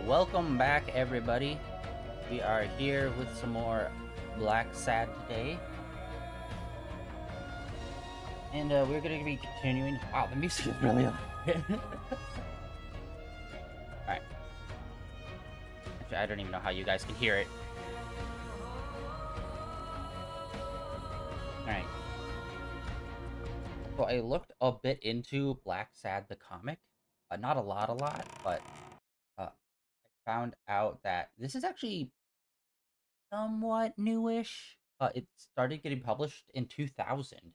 Welcome back, everybody. We are here with some more Blacksad today, and we're going to be continuing. Wow, the music is really loud. Alright. Actually, I don't even know how you guys can hear it. Alright. So I looked a bit into Blacksad the comic. Not a lot, but I found out that this is actually somewhat newish. It started getting published in 2000. And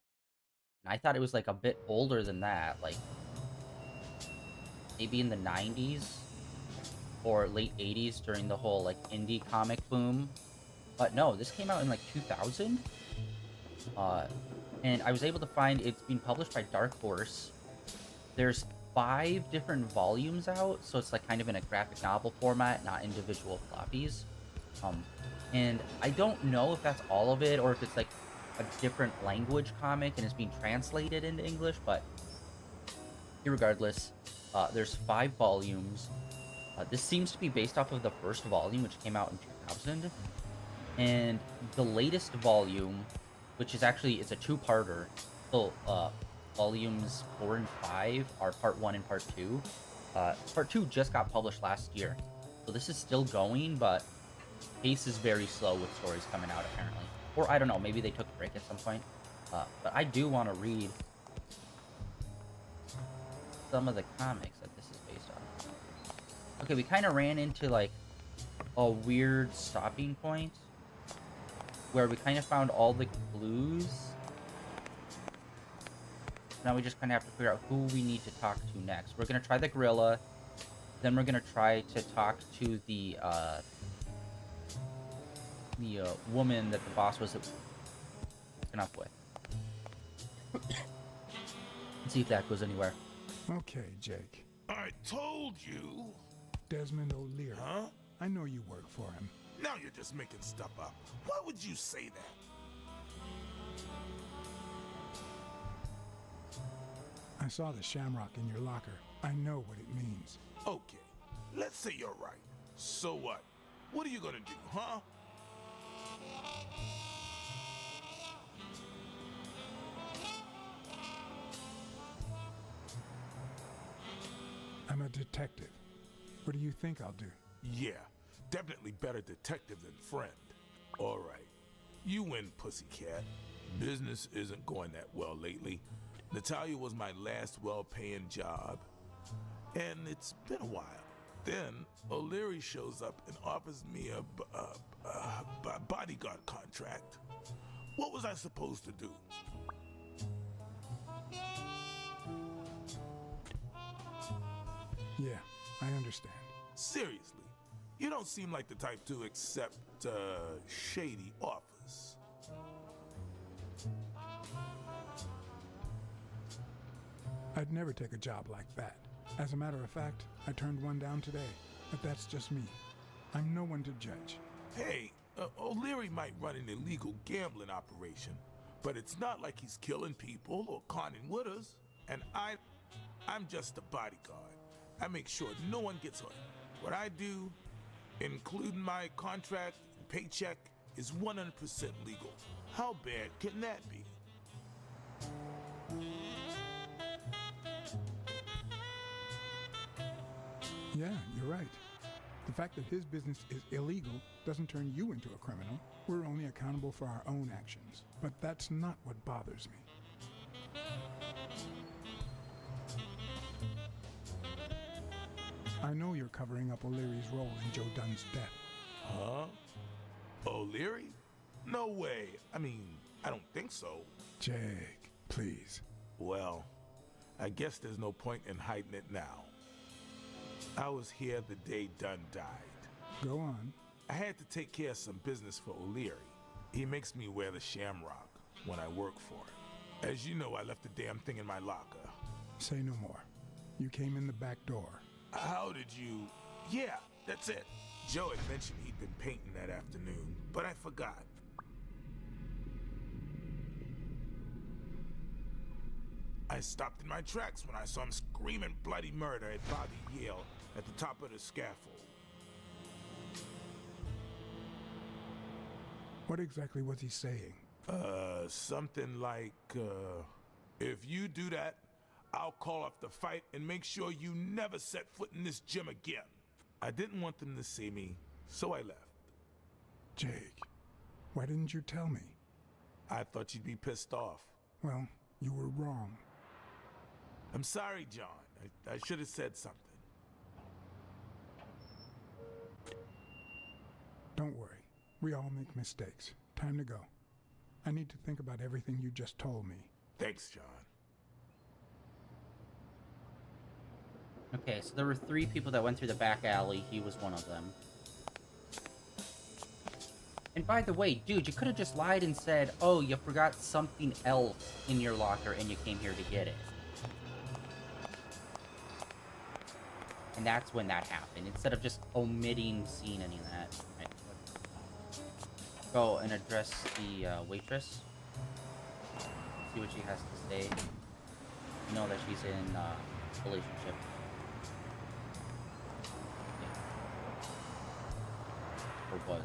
I thought it was like a bit older than that, like maybe in the 90s or late 80s during the whole like indie comic boom. But no, this came out in like 2000. And I was able to find it's being published by Dark Horse. There's 5 different volumes out, so it's like kind of in a graphic novel format, not individual floppies. And I don't know if that's all of it or if it's like a different language comic and it's being translated into English, but irregardless, there's 5 volumes. This seems to be based off of the first volume, which came out in 2000, and the latest volume, which is actually, it's a 2-parter. So, volumes 4 and 5 are part 1 and part 2. Part 2 just got published last year, so this is still going, but pace is very slow with stories coming out, apparently. Or, I don't know, maybe they took a break at some point. But I do want to read some of the comics that this is based on. Okay, we kind of ran into, like, a weird stopping point where we kind of found all the clues. Now we just kind of have to figure out who we need to talk to next. We're going to try the gorilla. Then we're going to try to talk to the woman that the boss was hooking up with. Let's see if that goes anywhere. Okay, Jake. I told you. Desmond O'Leary. Huh? I know you work for him. Now you're just making stuff up. Why would you say that? I saw the shamrock in your locker. I know what it means. Okay, let's say you're right. So what? What are you gonna do, huh? I'm a detective. What do you think I'll do? Yeah, definitely better detective than friend. All right, you win, pussycat. Business isn't going that well lately. Natalia was my last well-paying job, and it's been a while. Then O'Leary shows up and offers me a bodyguard contract. What was I supposed to do? Yeah, I understand. Seriously, you don't seem like the type to accept shady offers. I'd never take a job like that. As a matter of fact, I turned one down today. But that's just me. I'm no one to judge. Hey, O'Leary might run an illegal gambling operation, but it's not like he's killing people or conning widows. And I'm just a bodyguard. I make sure no one gets hurt. What I do, including my contract and paycheck, is 100% legal. How bad can that be? Yeah, you're right. The fact that his business is illegal doesn't turn you into a criminal. We're only accountable for our own actions. But that's not what bothers me. I know you're covering up O'Leary's role in Joe Dunn's death. Huh? O'Leary? No way. I mean, I don't think so. Jake, please. Well, I guess there's no point in hiding it now. I was here the day Dunn died. Go on. I had to take care of some business for O'Leary. He makes me wear the shamrock when I work for him. As you know, I left the damn thing in my locker. Say no more. You came in the back door. How did you... Yeah, that's it. Joe had mentioned he'd been painting that afternoon, but I forgot. I stopped in my tracks when I saw him screaming bloody murder at Bobby Yale at the top of the scaffold. What exactly was he saying? Something like, if you do that, I'll call off the fight and make sure you never set foot in this gym again. I didn't want them to see me, so I left. Jake, why didn't you tell me? I thought you'd be pissed off. Well, you were wrong. I'm sorry, John. I should have said something. Don't worry. We all make mistakes. Time to go. I need to think about everything you just told me. Thanks, John. Okay, so there were 3 people that went through the back alley. He was one of them. And by the way, dude, you could have just lied and said, oh, you forgot something else in your locker and you came here to get it. And that's when that happened, instead of just omitting seeing any of that. Right. Go and address the waitress. See what she has to say. Know that she's in a relationship. Yeah. Or was.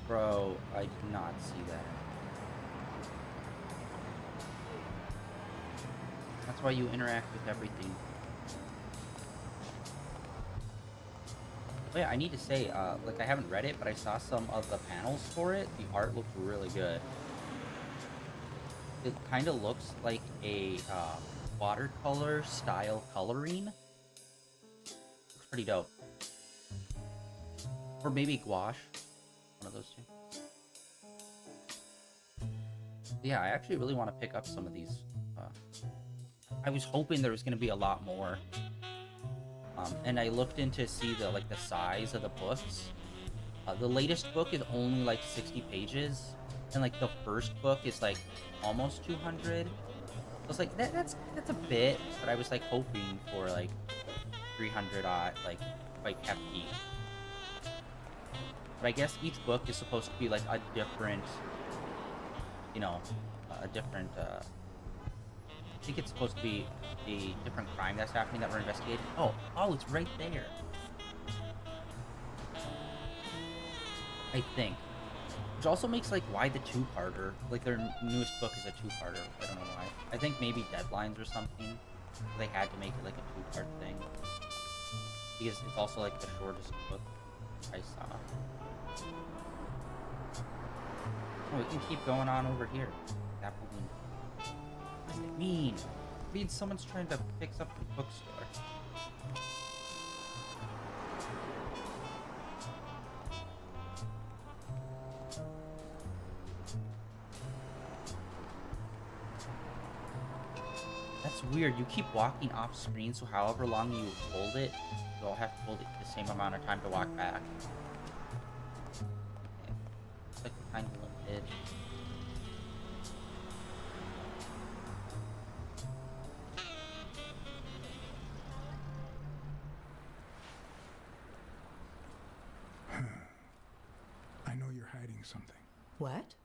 Bro, I did not see that. That's why you interact with everything. But yeah, I need to say, like, I haven't read it, but I saw some of the panels for it. The art looked really good. It kind of looks like a watercolor style coloring. Looks pretty dope. Or maybe gouache. One of those two. Yeah, I actually really want to pick up some of these. I was hoping there was going to be a lot more. And I looked in to see the size of the books. The latest book is only like 60 pages, and like the first book is like almost 200. I was like, that's a bit, but I was like hoping for like 300 odd, like quite hefty. But I guess each book is supposed to be like a different, you know, a different, I think it's supposed to be a different crime that's happening that we're investigating. Oh, it's right there. I think. Which also makes, like, why the two-parter? Like, their newest book is a two-parter. I don't know why. I think maybe deadlines or something. They had to make it, like, a two-part thing. Because it's also, like, the shortest book I saw. Oh, we can keep going on over here. Apple window. What does it mean? It means someone's trying to fix up the bookstore. That's weird. You keep walking off screen, so however long you hold it, you'll have to hold it the same amount of time to walk back. Okay. It's like kind of limited. I know you're hiding something. What?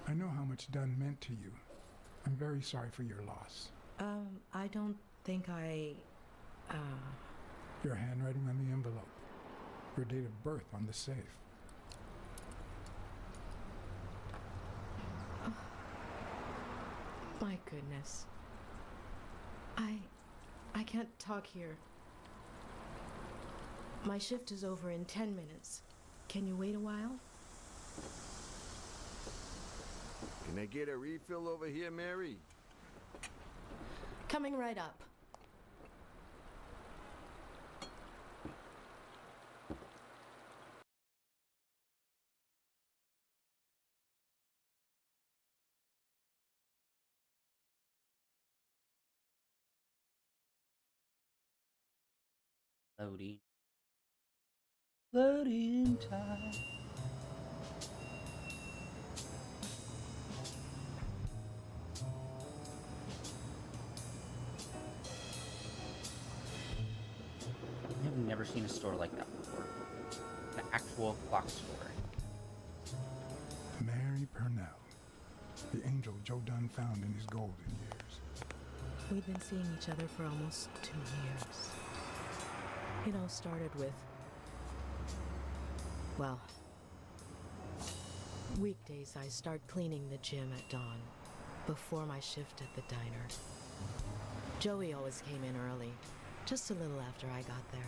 I know how much Dunn meant to you. I'm very sorry for your loss. I don't think Your handwriting on the envelope. Your date of birth on the safe. My goodness. I can't talk here. My shift is over in 10 minutes. Can you wait a while? Can I get a refill over here, Mary? Coming right up. Loading. Loading time. seen a store like that before. An actual clock store. Mary Purnell, the angel Joe Dunn found in his golden years. We'd been seeing each other for almost 2 years. It all started with, well, weekdays I start cleaning the gym at dawn, before my shift at the diner. Joey always came in early, just a little after I got there.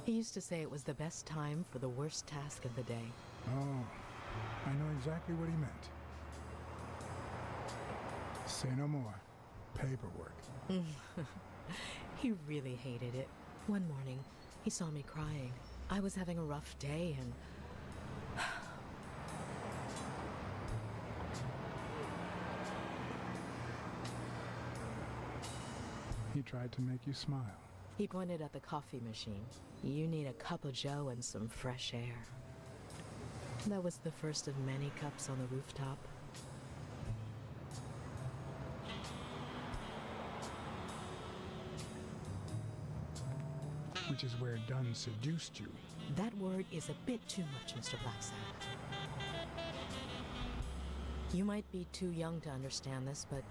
He used to say it was the best time for the worst task of the day. Oh, I know exactly what he meant. Say no more. Paperwork. He really hated it. One morning, he saw me crying. I was having a rough day and... He tried to make you smile. He pointed at the coffee machine. You need a cup of joe and some fresh air. That was the first of many cups on the rooftop. Which is where Dunn seduced you. That word is a bit too much, Mr. Blacksad. You might be too young to understand this, but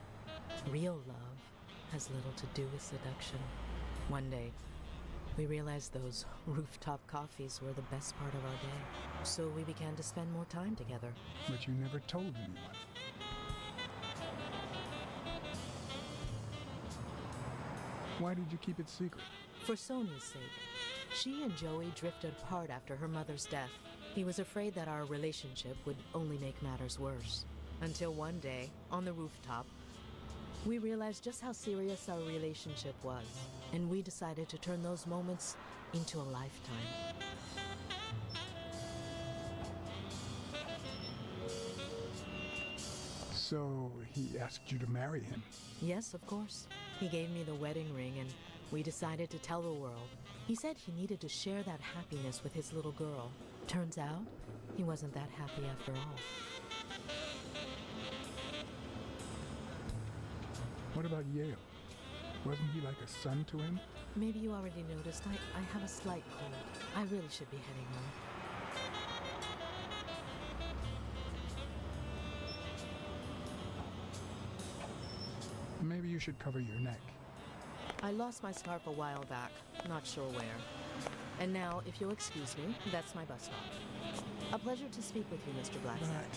real love has little to do with seduction. One day, we realized those rooftop coffees were the best part of our day. So we began to spend more time together. But you never told anyone. Why did you keep it secret? For Sonia's sake. She and Joey drifted apart after her mother's death. He was afraid that our relationship would only make matters worse. Until one day, on the rooftop, we realized just how serious our relationship was, and we decided to turn those moments into a lifetime. So he asked you to marry him? Yes, of course. He gave me the wedding ring, and we decided to tell the world. He said he needed to share that happiness with his little girl. Turns out, he wasn't that happy after all. What about Yale? Wasn't he like a son to him? Maybe you already noticed I have a slight cold. I really should be heading home. Maybe you should cover your neck. I lost my scarf a while back, not sure where. And now, if you'll excuse me, that's my bus stop. A pleasure to speak with you, Mr. Blacksad.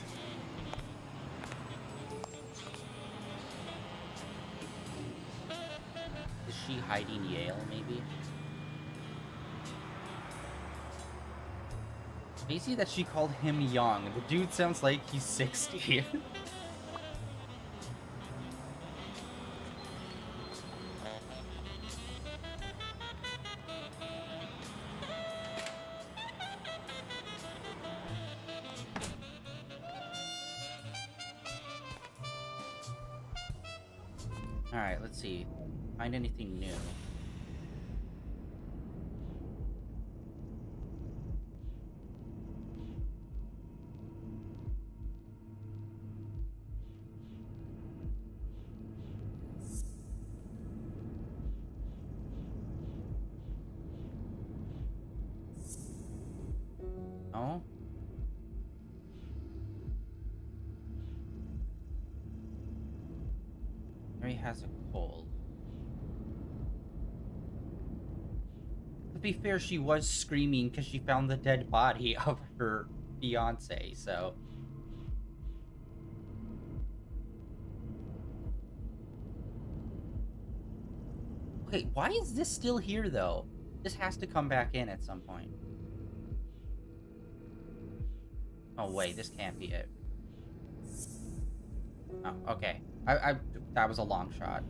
Is she hiding Yale, maybe? Crazy that she called him young. The dude sounds like he's 60. Alright, let's see. Find anything new. No? Mary has a cold. To be fair, she was screaming because she found the dead body of her fiance, so... Okay, why is this still here, though? This has to come back in at some point. Oh, wait, this can't be it. Oh, okay. That was a long shot.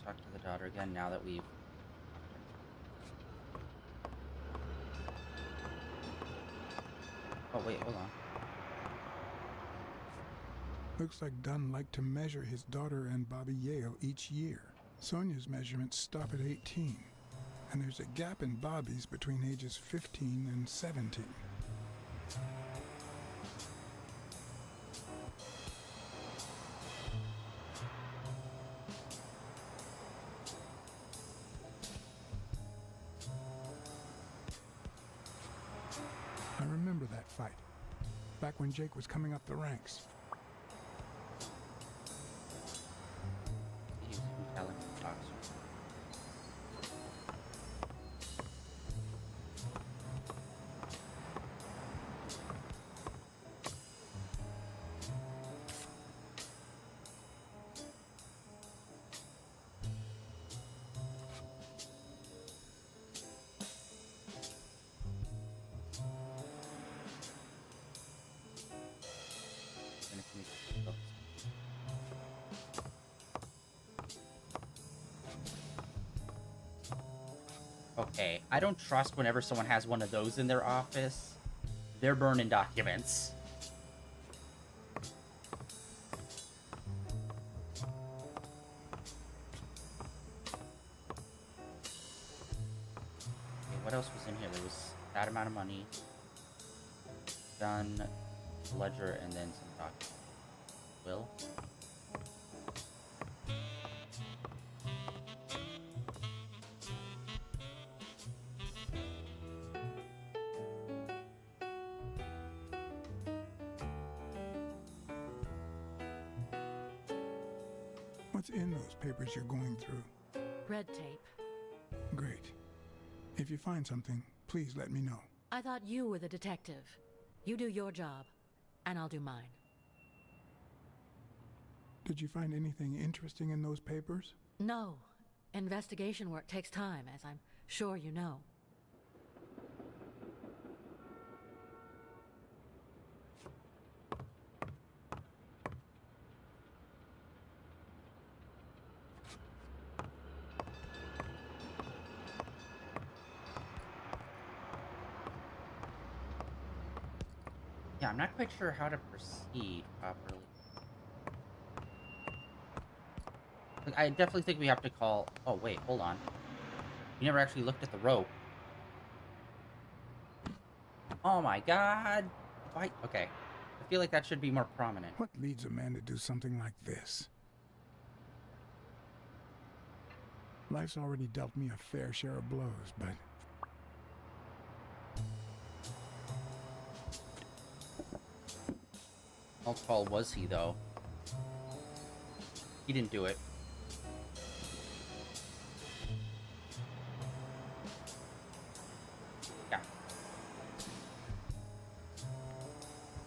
Talk to the daughter again now that we've... Oh, wait, hold on. Looks like Dunn liked to measure his daughter and Bobby Yale each year. Sonia's measurements stop at 18, and there's a gap in Bobby's between ages 15 and 17. I remember that fight, back when Jake was coming up the ranks. He's telling me boxer. Okay, I don't trust whenever someone has one of those in their office. They're burning documents. Okay, what else was in here? There was that amount of money. Gun, ledger, and then some documents. Will? What's in those papers you're going through? Red tape. Great. If you find something, please let me know. I thought you were the detective. You do your job, and I'll do mine. Did you find anything interesting in those papers? No. Investigation work takes time, as I'm sure you know. Yeah, I'm not quite sure how to proceed properly. Like, I definitely think we have to call... Oh, wait, hold on. We never actually looked at the rope. Oh my god! Why? Okay. I feel like that should be more prominent. What leads a man to do something like this? Life's already dealt me a fair share of blows, but... How tall was he, though? He didn't do it. Yeah.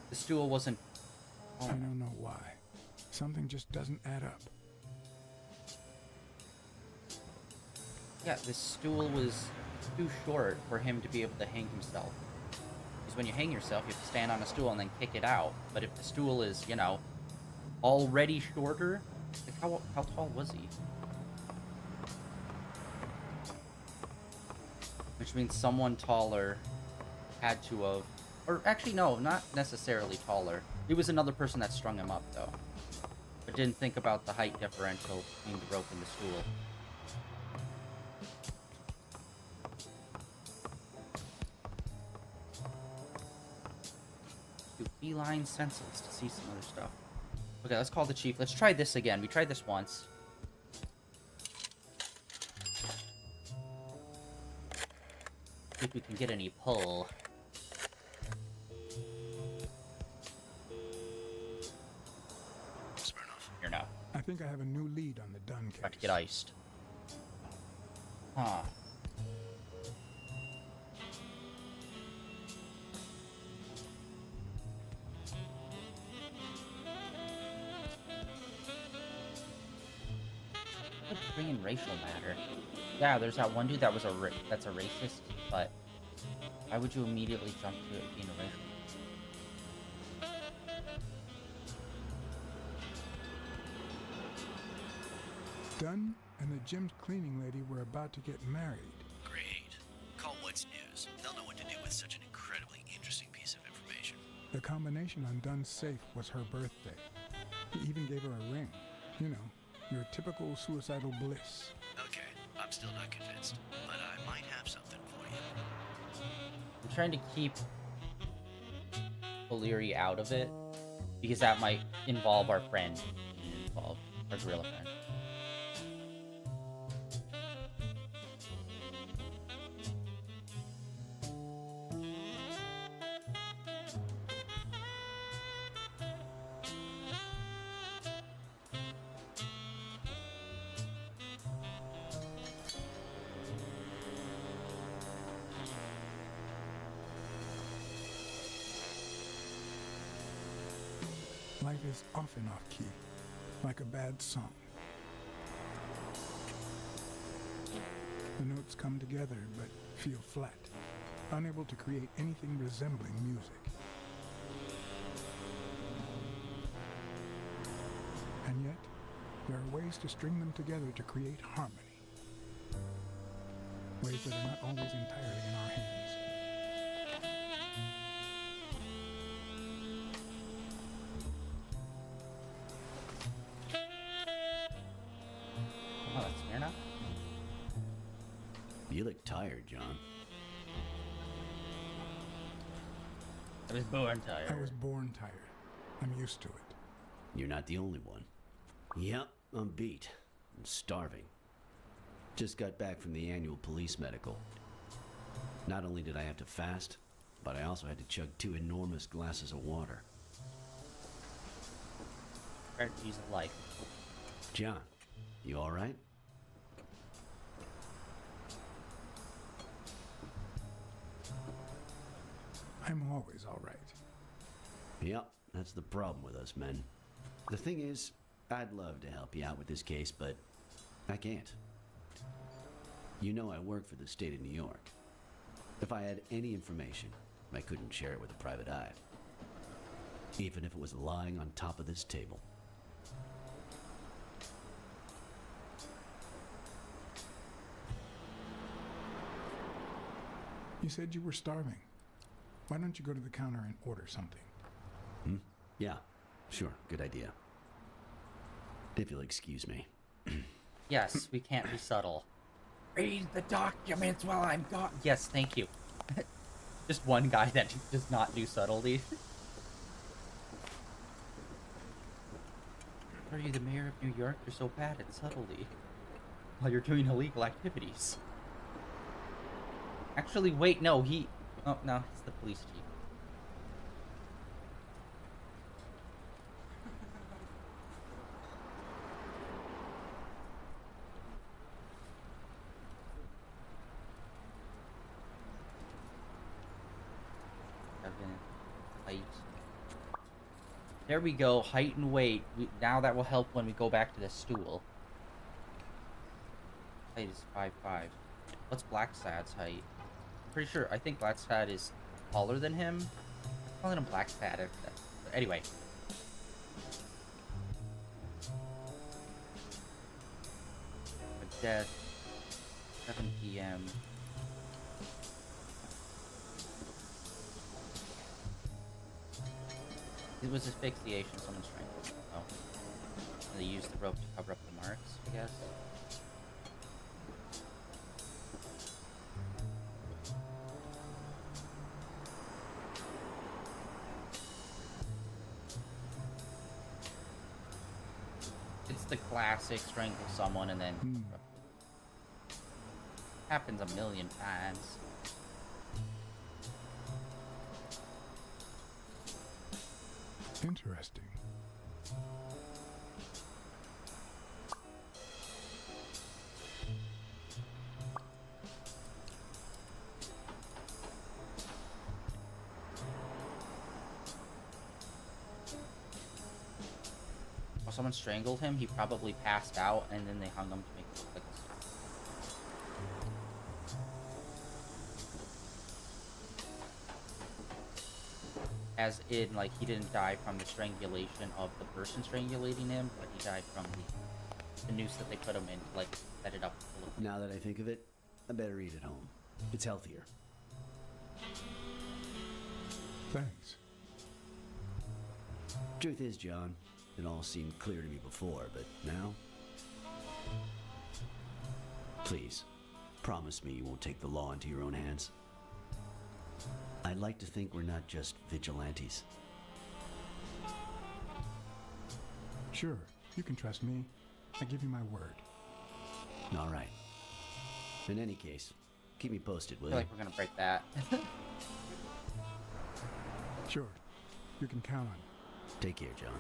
The stool wasn't... I don't know why. Something just doesn't add up. Yeah, this stool was too short for him to be able to hang himself. Because when you hang yourself, you have to stand on a stool and then kick it out. But if the stool is, you know, already shorter, like how tall was he? Which means someone taller had to have... Or actually, no, not necessarily taller. It was another person that strung him up, though. But didn't think about the height differential between the rope and the stool. Do feline senses to see some other stuff. Okay, let's call the chief. Let's try this again. We tried this once. See if we can get any pull. Here now. I think I have a new lead on the Dunn case. About to get iced. Huh. Let's bring in racial matter. Yeah, there's that one dude that was that's a racist, but why would you immediately jump to it being a racial? Dunn and the gym's cleaning lady were about to get married. Great. Call What's News. They'll know what to do with such an incredibly interesting piece of information. The combination on Dunn's safe was her birthday. He even gave her a ring. You know, your typical suicidal bliss. Okay, I'm still not convinced, but I might have something for you. I'm trying to keep O'Leary out of it, because that might involve our friend. Involve our gorilla friend. Life is often off-key, like a bad song. The notes come together but feel flat, unable to create anything resembling music. And yet, there are ways to string them together to create harmony. Ways that are not always entirely in our hands. Oh, that's Smirnoff? You look tired, John. I was born tired. I was born tired. I'm used to it. You're not the only one. Yep, I'm beat. I'm starving. Just got back from the annual police medical. Not only did I have to fast, but I also had to chug 2 enormous glasses of water. Strategies of life. John, you alright? I'm always all right. Yep, that's the problem with us men. The thing is, I'd love to help you out with this case, but I can't. You know I work for the state of New York. If I had any information, I couldn't share it with a private eye. Even if it was lying on top of this table. You said you were starving. Why don't you go to the counter and order something? Yeah, sure, good idea. If you'll excuse me. Yes, we can't be subtle. Read the documents while I'm gone. Yes, thank you. Just one guy that does not do subtlety. Are you the mayor of New York? You're so bad at subtlety. While you're doing illegal activities. Actually, wait, no, he... Oh, no, he's the police chief. Height. There we go, height and weight. Now that will help when we go back to the stool. Height is 5'5". What's Blacksad's height? Pretty sure, I think Blacksad is taller than him. I'm calling him Blacksad. Anyway. Death. 7 p.m. It was asphyxiation, someone's trying to... Oh. And they used the rope to cover up the marks, I guess. It's the classic strangle someone and then... Happens a million times. Interesting. While someone strangled him, he probably passed out, and then they hung him to make it look like this. As in, like, he didn't die from the strangulation of the person strangulating him, but he died from the noose that they put him in, like, set it up to look like. Now that I think of it, I better eat at home. It's healthier. Thanks. Truth is, John, it all seemed clear to me before, but now? Please, promise me you won't take the law into your own hands. I'd like to think we're not just vigilantes. Sure, you can trust me. I give you my word. All right. In any case, keep me posted, I will feel you? like we're gonna break that. Sure, you can count on it. Take care, John.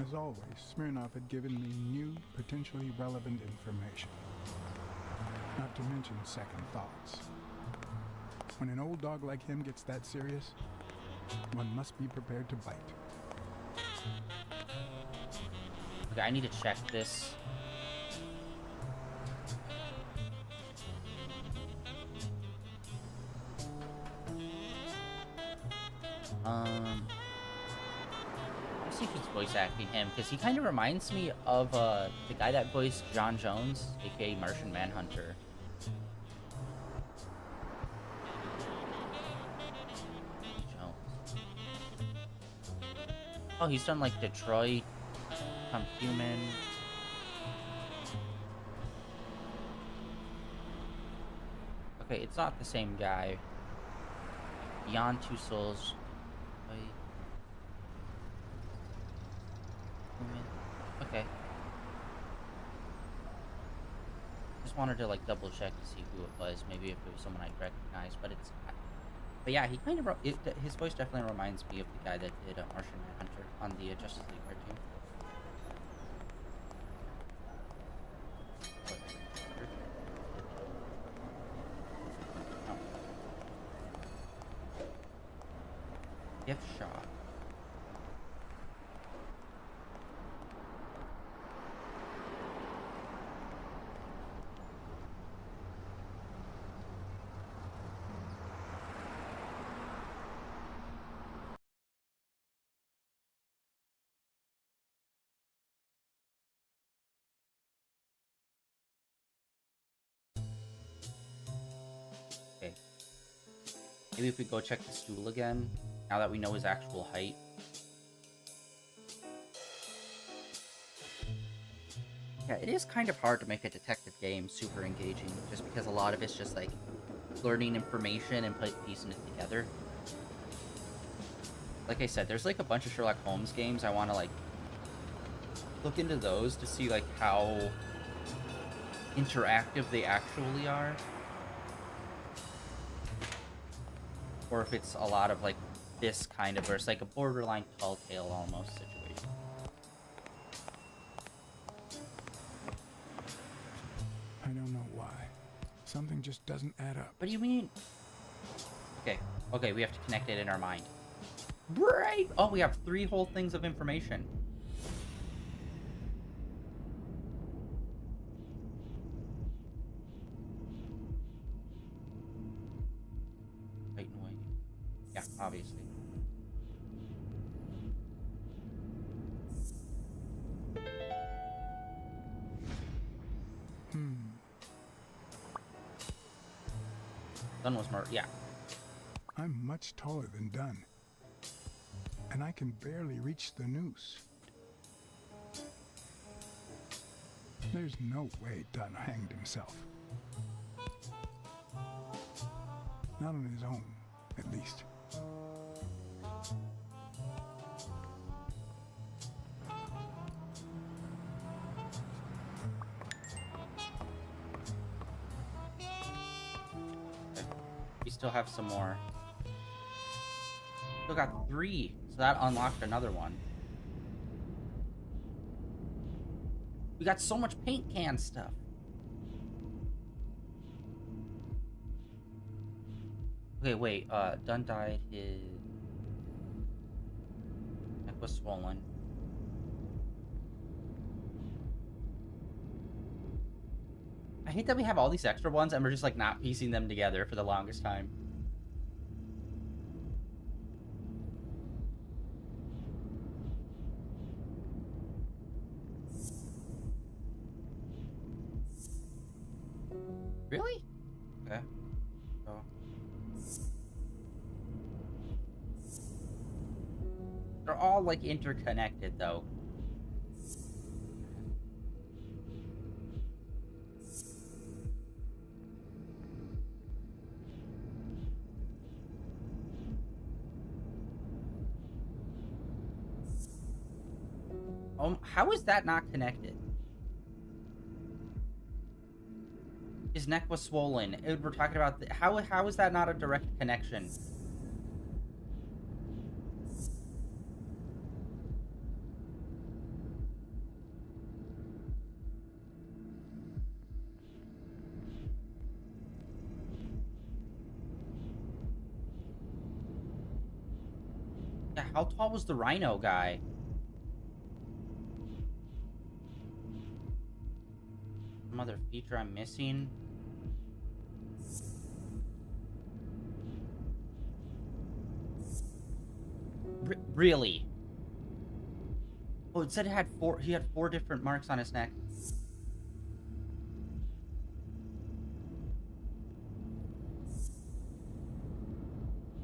As always, Smirnov had given me new, potentially relevant information. Not to mention second thoughts. When an old dog like him gets that serious, one must be prepared to bite. Okay, I need to check this. Let's see who's voice acting him, because he kind of reminds me of the guy that voiced John Jones, aka Martian Manhunter. Jones. Oh, he's done like Detroit, Become Human. Okay, it's not the same guy. Beyond Two Souls. Wait. Human. Okay. Just wanted to like double check to see who it was. Maybe if it was someone I'd recognize, but it's not. But yeah, he kind of his voice definitely reminds me of the guy that did Martian Manhunter on the Justice League cartoon. Gift shop. Okay. Maybe if we go check the stool again, now that we know his actual height. Yeah, it is kind of hard to make a detective game super engaging, just because a lot of it's just like learning information and piecing it together. Like I said, there's like a bunch of Sherlock Holmes games I want to like look into those to see like how interactive they actually are. Or if it's a lot of like this kind of, where it's like a borderline Telltale almost situation. I don't know why. Something just doesn't add up. What do you mean? Okay, we have to connect it in our mind. Right! Oh, we have 3 whole things of information. Right, no idea. Yeah, obviously. Dunn was more, yeah. I'm much taller than Dunn, and I can barely reach the noose. There's no way Dunn hanged himself. Not on his own, at least. We still have some more. Still got 3, so that unlocked another one. We got so much paint can stuff. Okay, wait, Dunn died, his neck was swollen. I hate that we have all these extra ones and we're just like not piecing them together for the longest time. Really? Okay. So all like interconnected though. How is that not connected? His neck was swollen. We're talking about how is that not a direct connection? Yeah, how tall was the rhino guy? Some other feature I'm missing? Really? Oh, it said it had he had 4 different marks on his neck.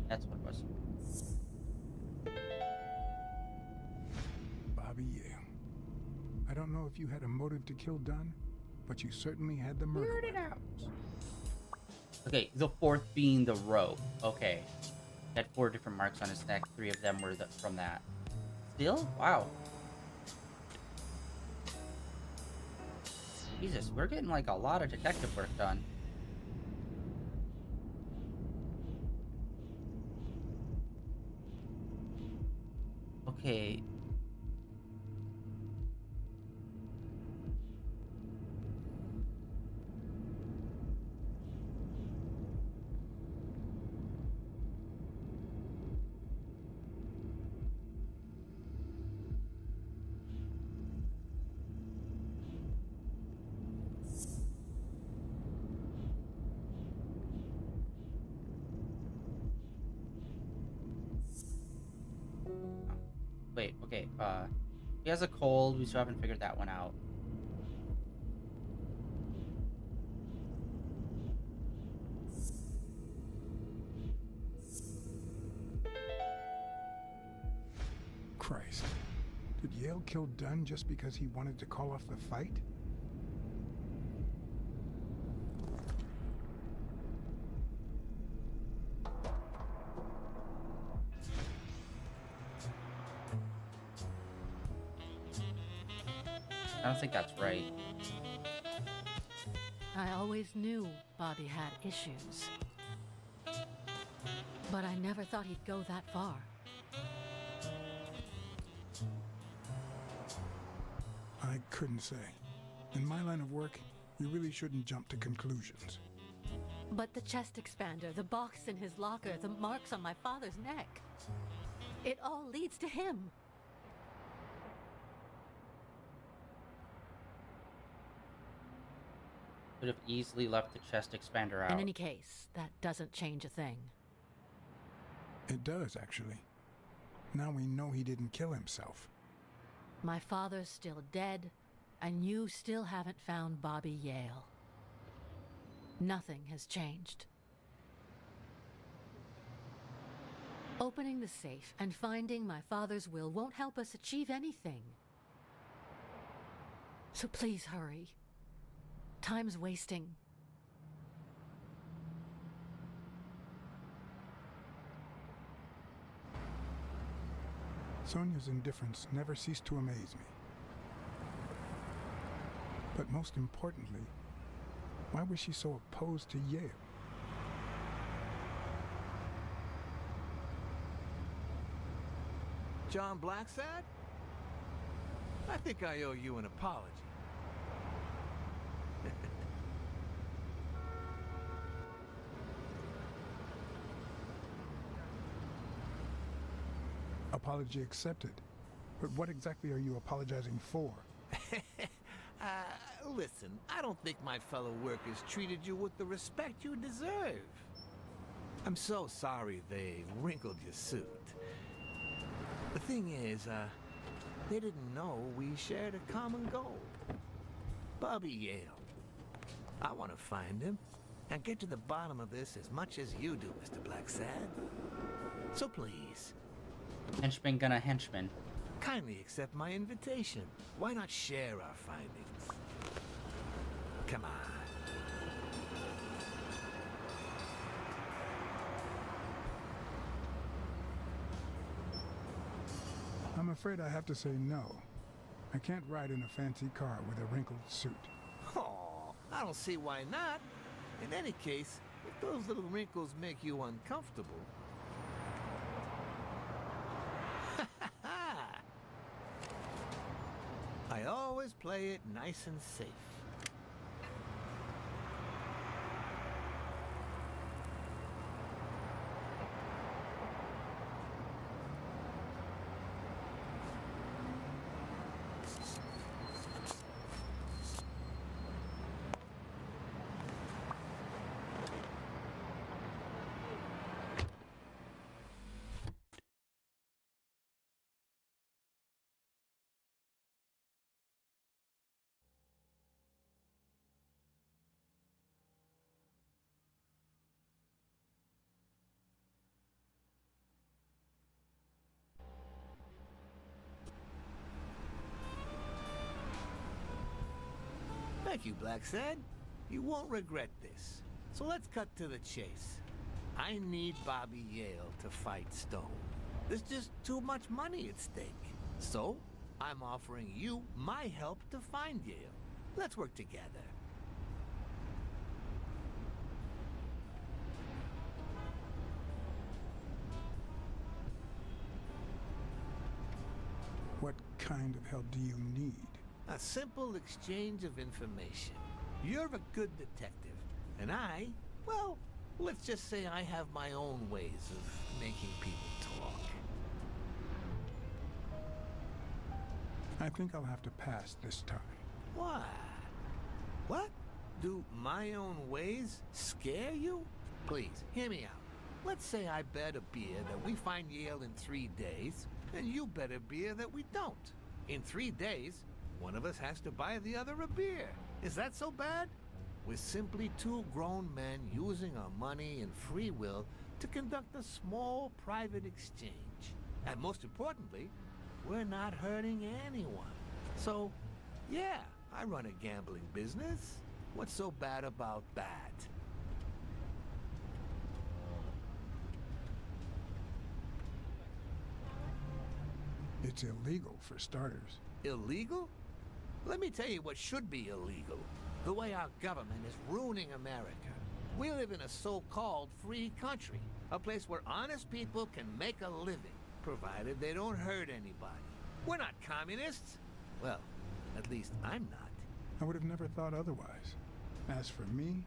That's what it was. Bobby Yale. I don't know if you had a motive to kill Dunn, but you certainly had the murder. Blurt it out. Okay, the 4th being the rope. Okay. He had 4 different marks on his neck. 3 of them were from that. Still? Wow. Jesus, we're getting like a lot of detective work done. Okay. Wait, okay, he has a cold, we still haven't figured that one out. Christ. Did Yale kill Dunn just because he wanted to call off the fight? I don't think that's right. I always knew Bobby had issues. But I never thought he'd go that far. I couldn't say. In my line of work, you really shouldn't jump to conclusions. But the chest expander, the box in his locker, the marks on my father's neck. It all leads to him. Could have easily left the chest expander out. In any case, that doesn't change a thing. It does, actually. Now we know he didn't kill himself. My father's still dead, and you still haven't found Bobby Yale. Nothing has changed. Opening the safe and finding my father's will won't help us achieve anything. So please hurry. Time's wasting. Sonia's indifference never ceased to amaze me. But most importantly, why was she so opposed to Yale? John Blacksad? I think I owe you an apology. Apology accepted. But what exactly are you apologizing for? Listen, I don't think my fellow workers treated you with the respect you deserve. I'm so sorry they wrinkled your suit. The thing is, they didn't know we shared a common goal. Bobby Yale. I want to find him and get to the bottom of this as much as you do, Mr. Blacksad. So please, Henchman gonna henchman. Kindly accept my invitation. Why not share our findings? Come on. I'm afraid I have to say no. I can't ride in a fancy car with a wrinkled suit. Oh, I don't see why not. In any case, if those little wrinkles make you uncomfortable... I always play it nice and safe. Thank you, Blacksad. You won't regret this. So let's cut to the chase. I need Bobby Yale to fight Stone. There's just too much money at stake. So, I'm offering you my help to find Yale. Let's work together. What kind of help do you need? A simple exchange of information. You're a good detective, and I, well, let's just say I have my own ways of making people talk. I think I'll have to pass this time. Why? What? Do my own ways scare you? Please, hear me out. Let's say I bet a beer that we find Yale in 3 days, and you bet a beer that we don't. In 3 days, one of us has to buy the other a beer. Is that so bad? We're simply two grown men using our money and free will to conduct a small private exchange. And most importantly, we're not hurting anyone. So, yeah, I run a gambling business. What's so bad about that? It's illegal for starters. Illegal? Let me tell you what should be illegal. The way our government is ruining America. We live in a so-called free country. A place where honest people can make a living, provided they don't hurt anybody. We're not communists. Well, at least I'm not. I would have never thought otherwise. As for me,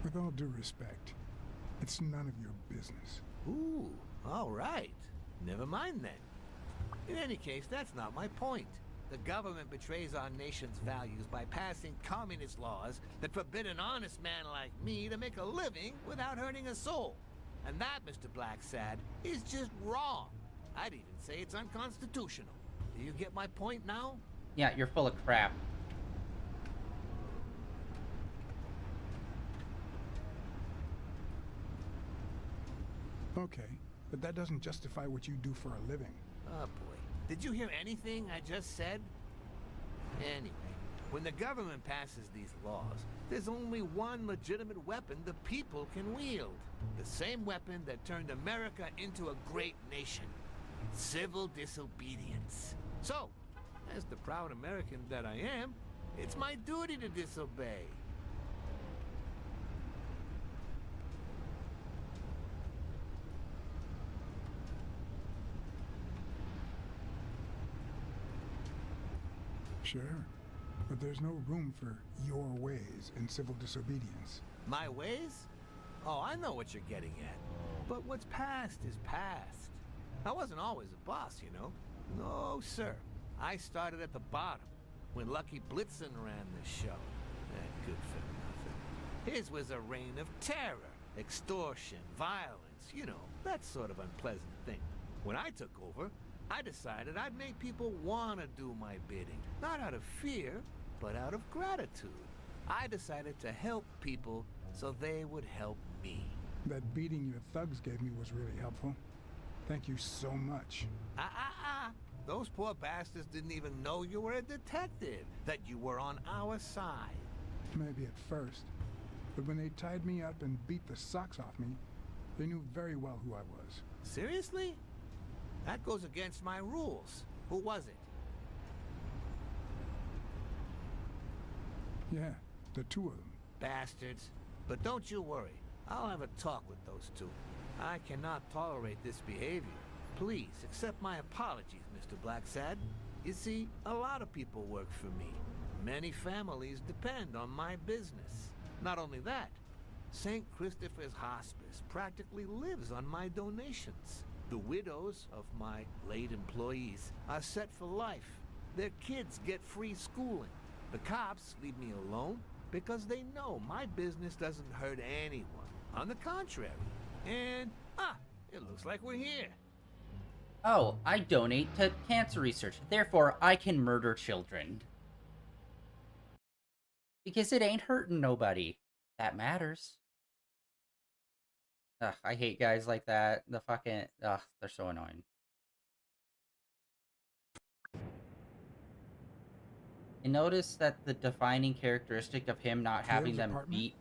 with all due respect, it's none of your business. Ooh, all right. Never mind then. In any case, that's not my point. The government betrays our nation's values by passing communist laws that forbid an honest man like me to make a living without hurting a soul. And that, Mr. Blacksad, is just wrong. I'd even say it's unconstitutional. Do you get my point now? Yeah, you're full of crap. Okay, but that doesn't justify what you do for a living. Oh boy. Did you hear anything I just said? Anyway, when the government passes these laws, there's only one legitimate weapon the people can wield. The same weapon that turned America into a great nation. Civil disobedience. So, as the proud American that I am, it's my duty to disobey. Sure, but there's no room for your ways in civil disobedience. My ways? Oh, I know what you're getting at. But what's past is past. I wasn't always a boss, you know. No, sir. I started at the bottom, when Lucky Blitzen ran the show. That good for nothing. His was a reign of terror, extortion, violence, you know, that sort of unpleasant thing. When I took over, I decided I'd make people want to do my bidding. Not out of fear, but out of gratitude. I decided to help people so they would help me. That beating your thugs gave me was really helpful. Thank you so much. Those poor bastards didn't even know you were a detective, that you were on our side. Maybe at first. But when they tied me up and beat the socks off me, they knew very well who I was. Seriously? That goes against my rules. Who was it? Yeah, the two of them. Bastards. But don't you worry. I'll have a talk with those two. I cannot tolerate this behavior. Please accept my apologies, Mr. Blacksad. You see, a lot of people work for me. Many families depend on my business. Not only that, St. Christopher's Hospice practically lives on my donations. The widows of my late employees are set for life. Their kids get free schooling. The cops leave me alone because they know my business doesn't hurt anyone. On the contrary. And, it looks like we're here. Oh, I donate to cancer research. Therefore, I can murder children. Because it ain't hurting nobody. That matters. Ugh, I hate guys like that. The fucking... Ugh, they're so annoying. I noticed that the defining characteristic of him not having them beat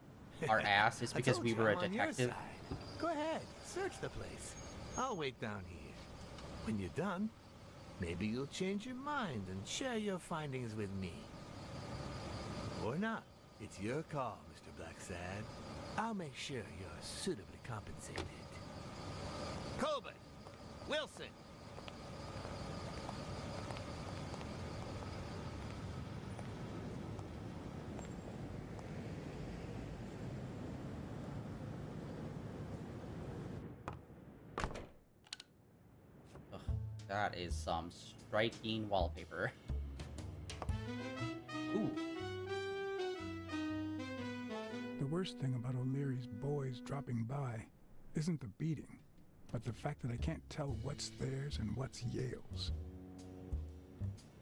our ass is because we were a detective. Go ahead, search the place. I'll wait down here. When you're done, maybe you'll change your mind and share your findings with me. Or not. It's your call, Mr. Blacksad. I'll make sure you're suitably compensated. Colbert! Wilson! Ugh, that is some striking wallpaper. Ooh. The worst thing about O'Leary's boys dropping by isn't the beating, but the fact that I can't tell what's theirs and what's Yale's.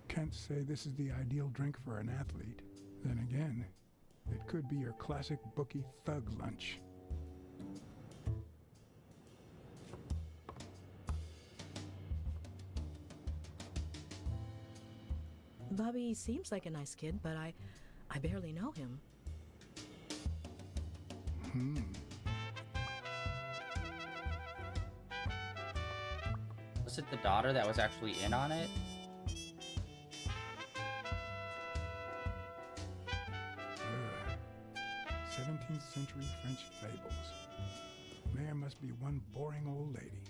Can't say this is the ideal drink for an athlete. Then again, it could be your classic bookie thug lunch. Bobby seems like a nice kid, but I barely know him. Was it the daughter that was actually in on it? 17th century French fables. Mayor must be one boring old lady.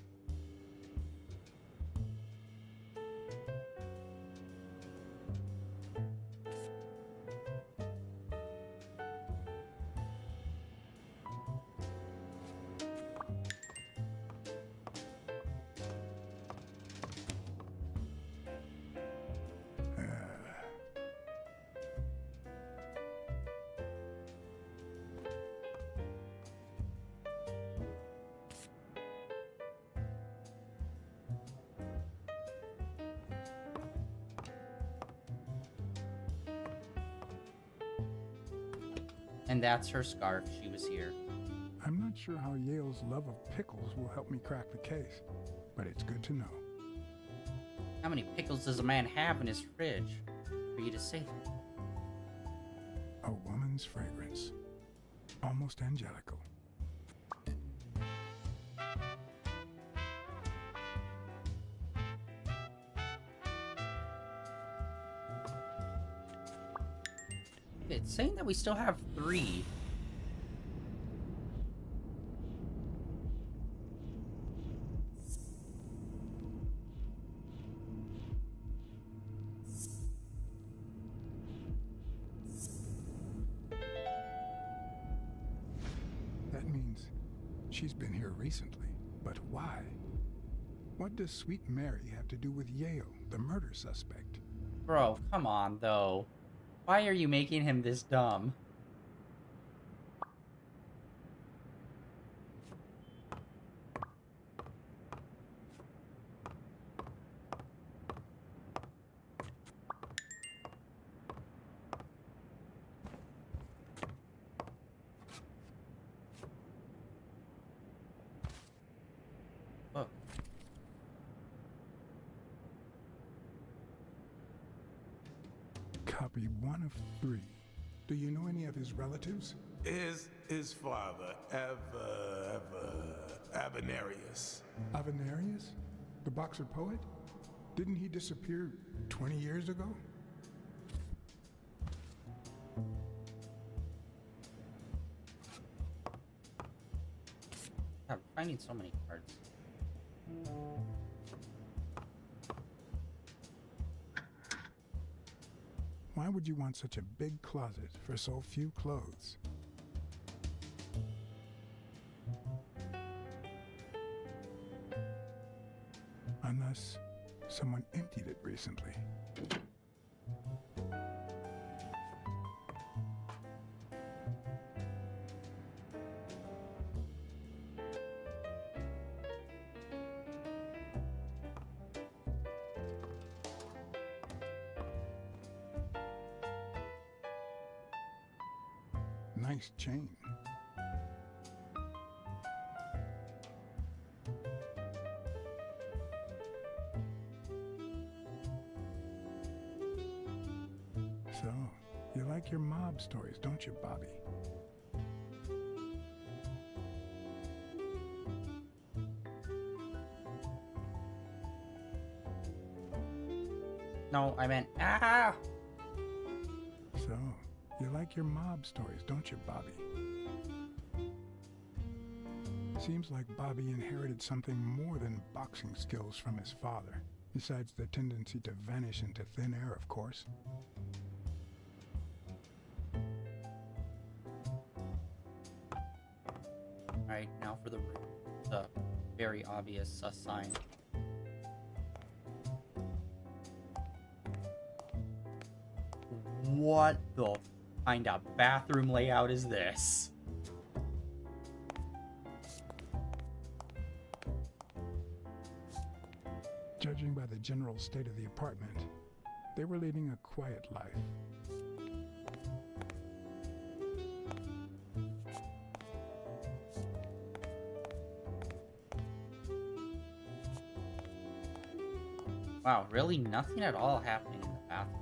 And that's her scarf. She was here. I'm not sure how Yale's love of pickles will help me crack the case, but it's good to know. How many pickles does a man have in his fridge for you to say that? A woman's fragrance. Almost angelical. It's saying that we still have 3. That means she's been here recently. But why? What does Sweet Mary have to do with Yale, the murder suspect? Bro, come on, though. Why are you making him this dumb? copy 1 of 3. Do you know any of his relatives? His father, Avenarius. Avenarius? The boxer poet? Didn't he disappear 20 years ago? I'm finding so many cards. Why would you want such a big closet for so few clothes? Unless someone emptied it recently. Nice chain. So, you like your mob stories, don't you, Bobby? No, I meant ah. So, you like your mob stories, don't you, Bobby? Seems like Bobby inherited something more than boxing skills from his father, besides the tendency to vanish into thin air, of course. Alright, now for the room. The very obvious sign. What the kind of bathroom layout is this? Judging by the general state of the apartment, they were leading a quiet life. Wow, really nothing at all happening in the bathroom.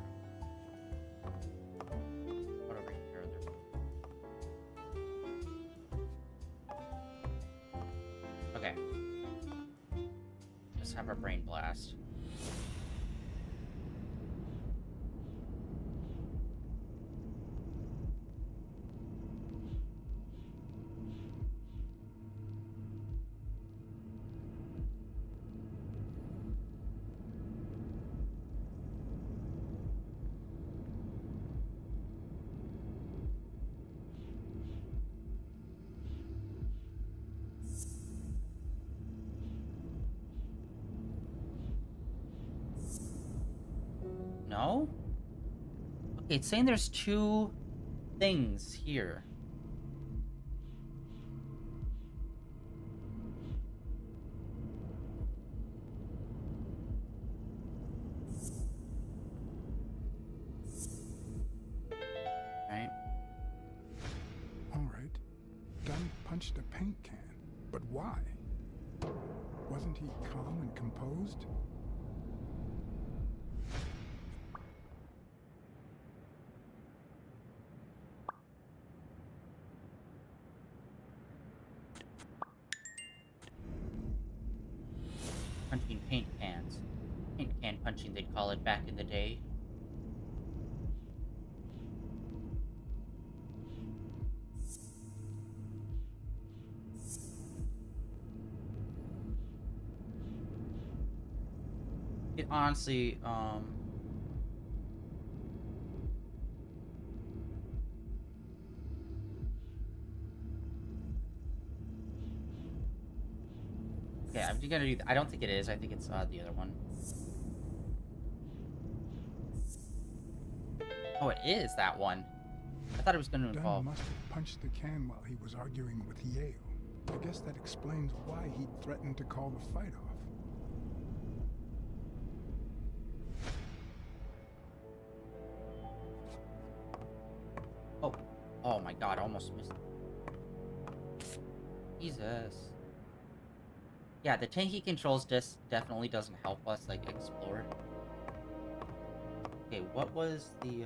What over here? Okay. Let's have a brain blast. No? Okay, it's saying there's two things here. Right? All right. Dunn punched a paint can. But why? Wasn't he calm and composed? Punching paint cans. Paint can punching, they'd call it back in the day. It honestly, okay, I'm just gonna do. I don't think it is. I think it's the other one. Oh, it is that one. I thought it was gonna Dunn involve. must have punched the can while he was arguing with Yale. I guess that explains why he threatened to call the fight off. Oh, oh my God! I almost missed. Jesus. Yeah, the tanky controls definitely doesn't help us like explore. Okay, what was the,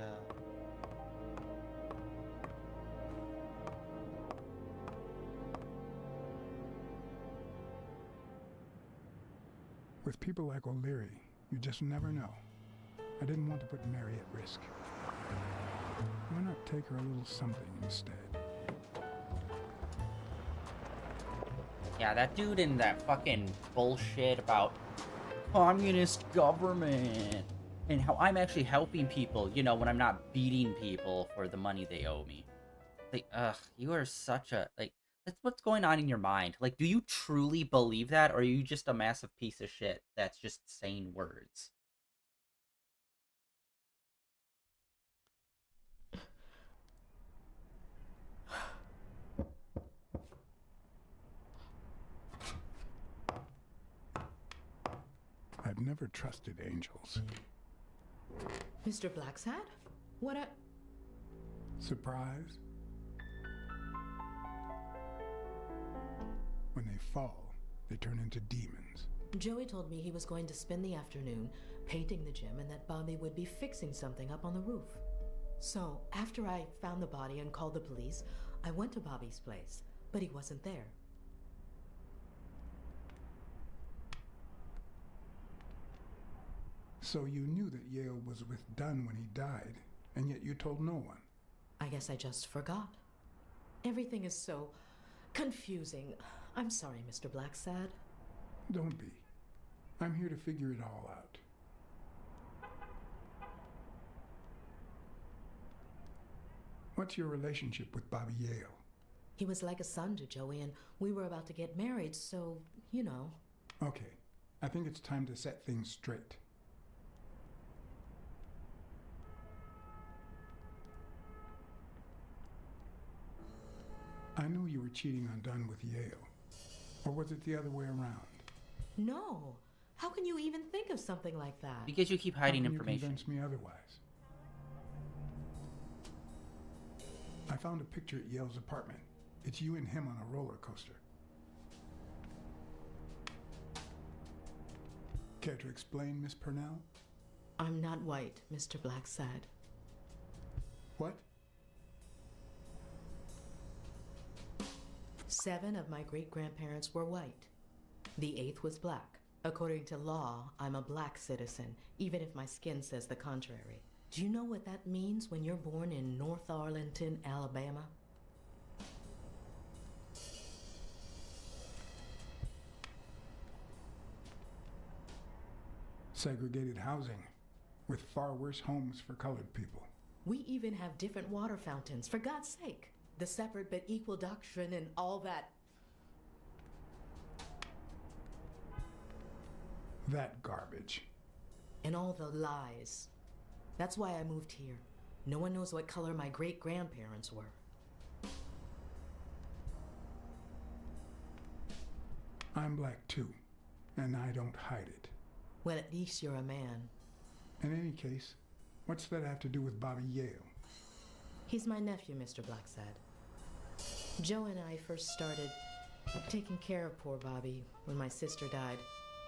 With people like O'Leary, you just never know. I didn't want to put Mary at risk. Why not take her a little something instead? Yeah, that dude in that fucking bullshit about communist government and how I'm actually helping people, you know, when I'm not beating people for the money they owe me. Like, ugh, you are such a, like, that's what's going on in your mind. Like, do you truly believe that, or are you just a massive piece of shit that's just saying words? I've never trusted angels. Mr. Blacksad? What a... Surprise? When they fall, they turn into demons. Joey told me he was going to spend the afternoon painting the gym and that Bobby would be fixing something up on the roof. So, after I found the body and called the police, I went to Bobby's place, but he wasn't there. So you knew that Yale was with Dunn when he died, and yet you told no one. I guess I just forgot. Everything is so confusing. I'm sorry, Mr. Blacksad. Don't be. I'm here to figure it all out. What's your relationship with Bobby Yale? He was like a son to Joey, and we were about to get married, so, you know. Okay, I think it's time to set things straight. I knew you were cheating on Dunn with Yale. Or was it the other way around? No. How can you even think of something like that? Because you keep hiding How can information. you convince me otherwise? I found a picture at Yale's apartment. It's you and him on a roller coaster. Care to explain, Miss Purnell? I'm not white, Mr. Blacksad. What? 7 of my great-grandparents were white. The 8th was black. According to law, I'm a black citizen, even if my skin says the contrary. Do you know what that means when you're born in North Arlington, Alabama? Segregated housing, with far worse homes for colored people. We even have different water fountains, for God's sake. The separate but equal doctrine and all that. That garbage. And all the lies. That's why I moved here. No one knows what color my great-grandparents were. I'm black too, and I don't hide it. Well, at least you're a man. In any case, what's that have to do with Bobby Yale? He's my nephew, Mr. Blacksad. Joe and I first started taking care of poor Bobby when my sister died.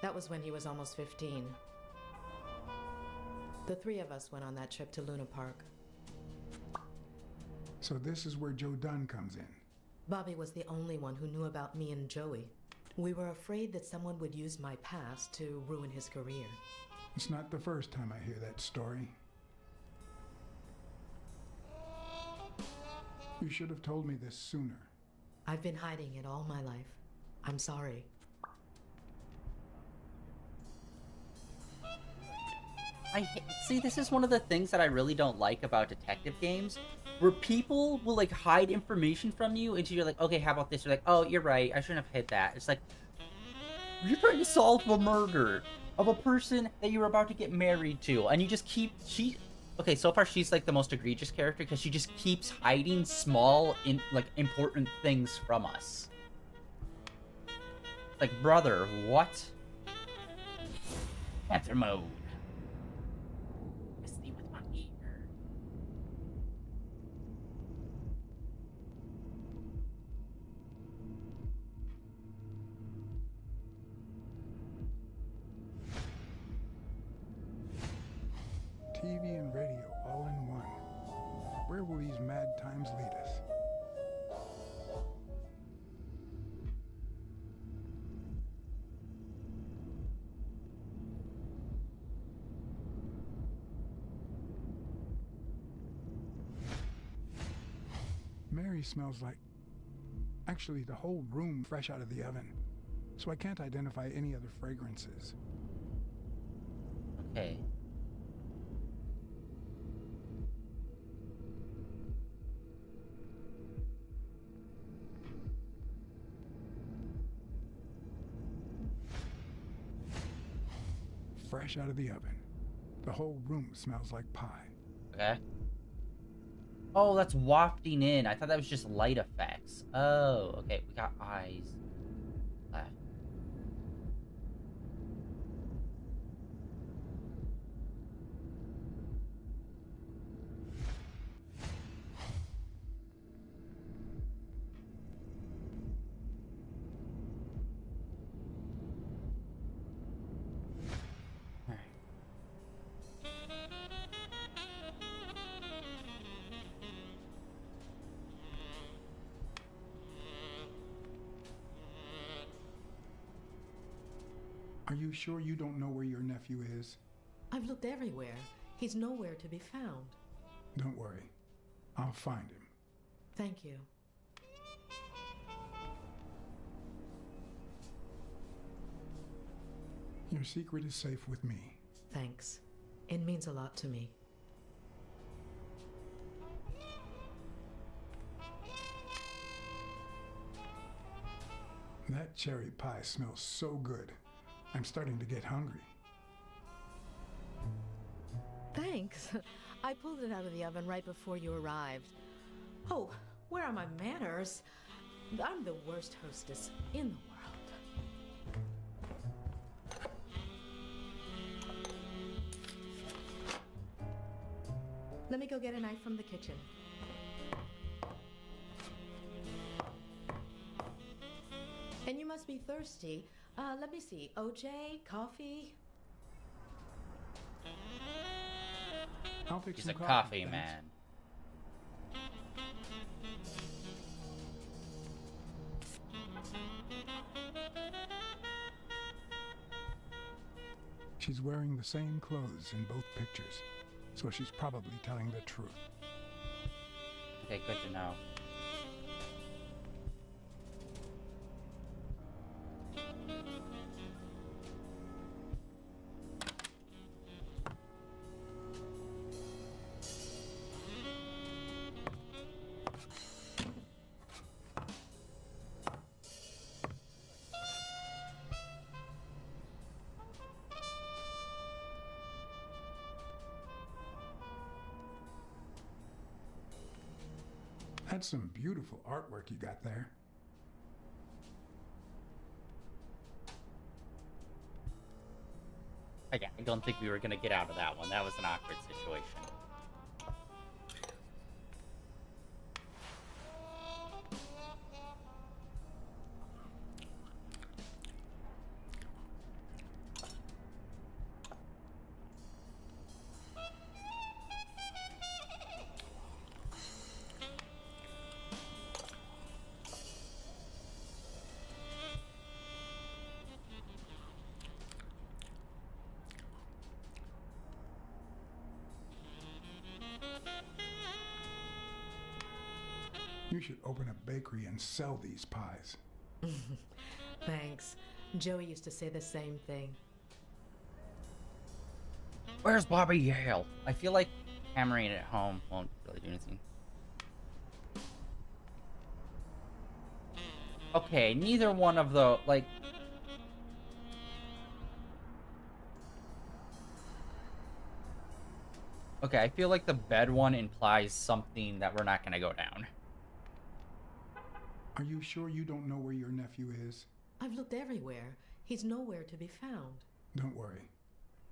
That was when he was almost 15. The 3 of us went on that trip to Luna Park. So this is where Joe Dunn comes in. Bobby was the only one who knew about me and Joey. We were afraid that someone would use my past to ruin his career. It's not the first time I hear that story. You should have told me this sooner. I've been hiding it all my life. I'm sorry. See, this is one of the things that I really don't like about detective games, where people will, like, hide information from you until you're like, okay, how about this? You're like, oh, you're right, I shouldn't have hid that. It's like, you're trying to solve a murder of a person that you were about to get married to, and you just keep, okay, so far she's, like, the most egregious character, because she just keeps hiding small, important things from us. Like, brother, what? Panther mode. TV and where will these mad times lead us? Mary smells like... Actually, the whole room fresh out of the oven. So I can't identify any other fragrances. Okay. Fresh out of the oven. The whole room smells like pie. Okay. Oh, that's wafting in. I thought that was just light effects. Oh, okay. We got eyes left. Are you sure you don't know where your nephew is? I've looked everywhere. He's nowhere to be found. Don't worry. I'll find him. Thank you. Your secret is safe with me. Thanks. It means a lot to me. That cherry pie smells so good. I'm starting to get hungry. Thanks. I pulled it out of the oven right before you arrived. Oh, where are my manners? I'm the worst hostess in the world. Let me go get a knife from the kitchen. And you must be thirsty. Let me see. OJ, coffee? I'll fix He's some a coffee thanks. man. She's wearing the same clothes in both pictures, so she's probably telling the truth. Okay, good to know. That's some beautiful artwork you got there. Okay, I don't think we were gonna get out of that one. That was an awkward situation. You should open a bakery and sell these pies. Thanks. Joey used to say the same thing. Where's Bobby Yale? I feel like hammering it at home won't really do anything. Okay, neither one of the, like... Okay, I feel like the bed one implies something that we're not gonna go down. Are you sure you don't know where your nephew is? I've looked everywhere. He's nowhere to be found. Don't worry.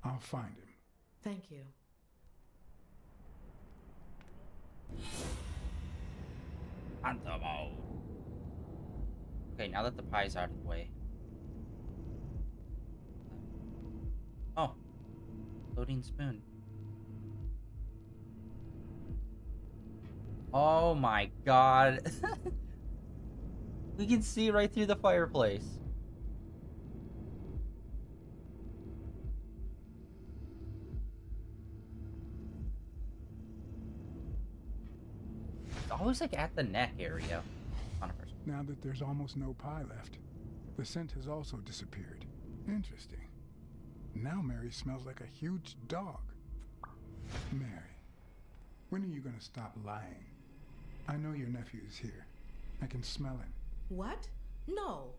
I'll find him. Thank you. Hunter mode. Okay, now that the pie's out of the way. Oh. Loading spoon. Oh my god. We can see right through the fireplace. It's always like at the neck area on a person. Now that there's almost no pie left, the scent has also disappeared. Interesting. Now Mary smells like a huge dog. Mary, when are you gonna stop lying? I know your nephew is here. I can smell him. What? No.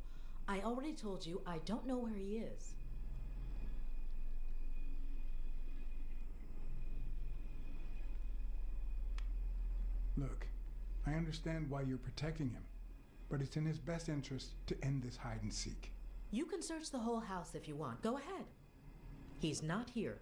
I already told you I don't know where he is. Look, I understand why you're protecting him, but it's in his best interest to end this hide and seek. You can search the whole house if you want. Go ahead. He's not here.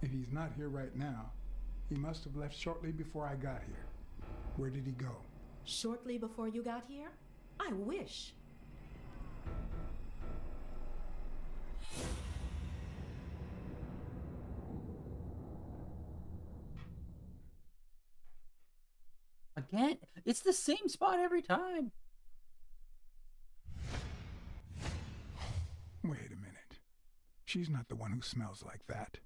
If he's not here right now, he must have left shortly before I got here. Where did he go? Shortly before you got here? I wish. Again, it's the same spot every time. Wait a minute. She's not the one who smells like that.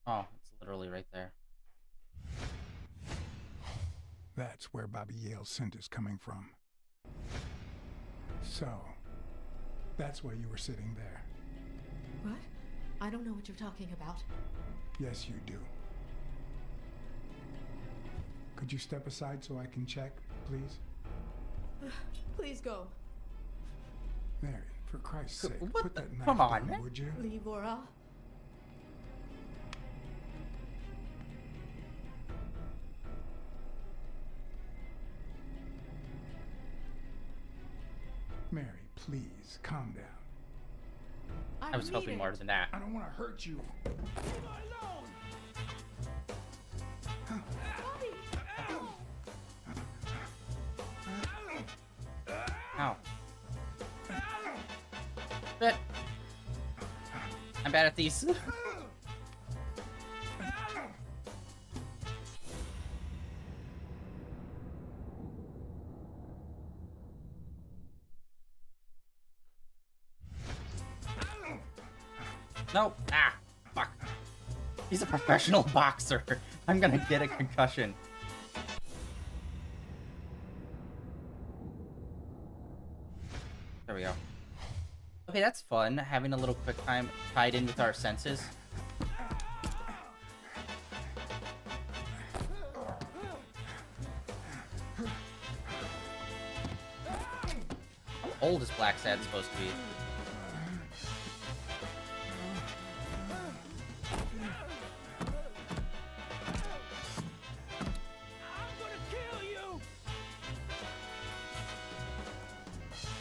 Oh, it's literally right there. That's where Bobby Yale's scent is coming from. So, that's why you were sitting there. What? I don't know what you're talking about. Yes, you do. Could you step aside so I can check, please? Please go. Mary, for Christ's sake, What put the- that knife come on, down, man. would you? Livora. Mary, please, calm down. I was hoping more than that. I don't want to hurt you. Ow. But I'm bad at these. Nope. Ah, fuck. He's a professional boxer. I'm gonna get a concussion. There we go. Okay, that's fun. Having a little quick time tied in with our senses. How old is Blacksad supposed to be?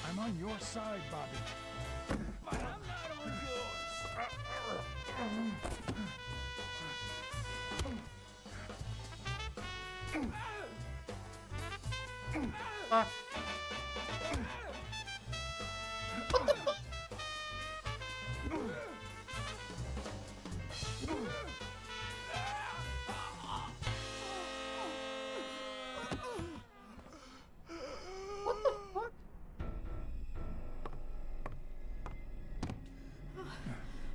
I'm on your side, Bobby. But I'm not on Fuck.